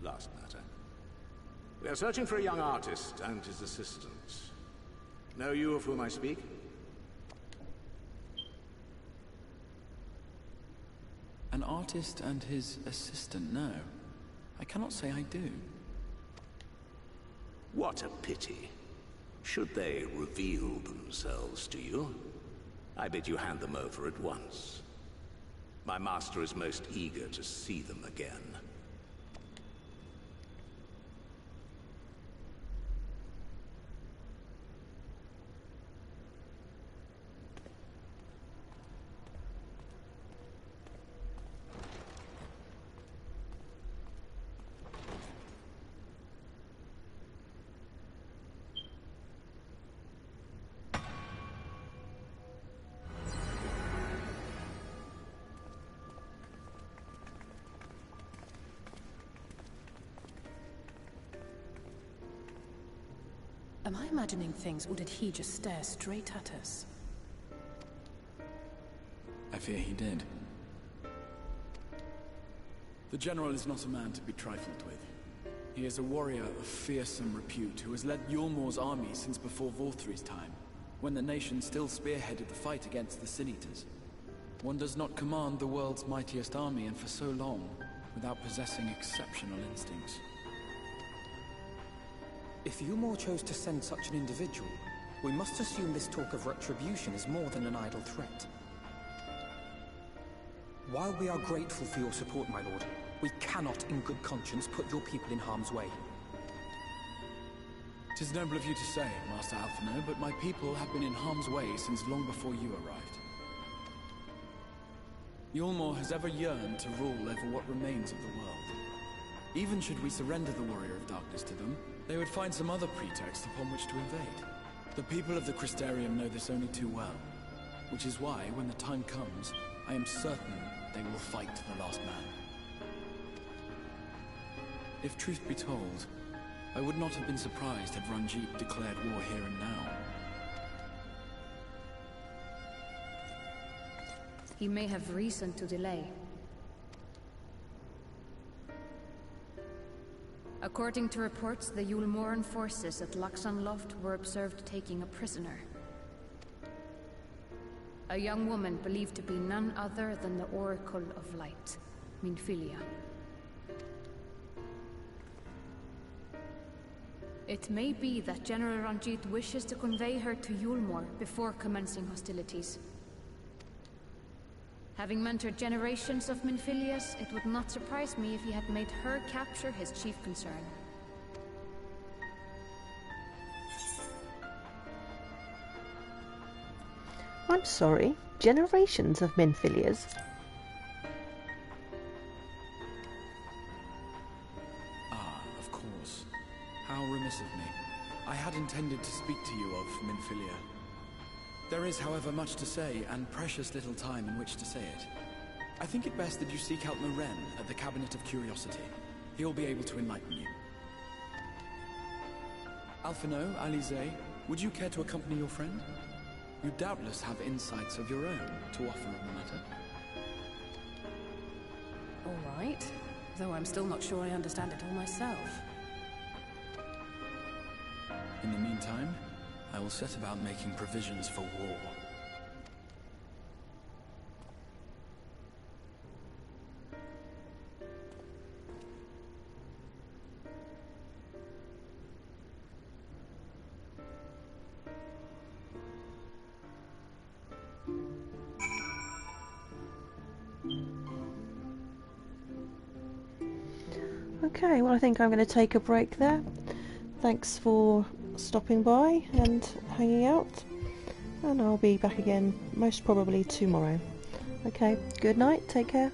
last matter. We are searching for a young artist and his assistant. Know you of whom I speak? An artist and his assistant, no. I cannot say I do. What a pity. Should they reveal themselves to you, I bid you hand them over at once. My master is most eager to see them again. Am I imagining things, or did he just stare straight at us? I fear he did. The General is not a man to be trifled with. He is a warrior of fearsome repute who has led Yulmore's army since before Vorthri's time, when the nation still spearheaded the fight against the Sin-Eaters. One does not command the world's mightiest army, and for so long, without possessing exceptional instincts. If Yulmore chose to send such an individual, we must assume this talk of retribution is more than an idle threat. While we are grateful for your support, my lord, we cannot in good conscience put your people in harm's way. It is noble of you to say, Master Alphino, but my people have been in harm's way since long before you arrived. Yulmore has ever yearned to rule over what remains of the world. Even should we surrender the Warrior of Darkness to them, they would find some other pretext upon which to invade. The people of the Crystarium know this only too well, which is why, when the time comes, I am certain they will fight to the last man. If truth be told, I would not have been surprised had Ranjit declared war here and now. He may have reason to delay. According to reports, the Yulmoran forces at Laxan Loft were observed taking a prisoner. A young woman believed to be none other than the Oracle of Light, Minfilia. It may be that General Ranjit wishes to convey her to Yulmore before commencing hostilities. Having mentored generations of Minfilias, it would not surprise me if he had made her capture his chief concern. I'm sorry, generations of Minfilias? Ah, of course. How remiss of me. I had intended to speak to you of Minfilia. There is, however, much to say, and precious little time in which to say it. I think it best that you seek out Loren at the Cabinet of Curiosity. He'll be able to enlighten you. Alphino, Alize, would you care to accompany your friend? You doubtless have insights of your own to offer on the matter. All right, though I'm still not sure I understand it all myself. In the meantime, I will set about making provisions for war. Okay, well I think I'm going to take a break there. Thanks for stopping by and hanging out, and I'll be back again most probably tomorrow. Okay, good night, take care.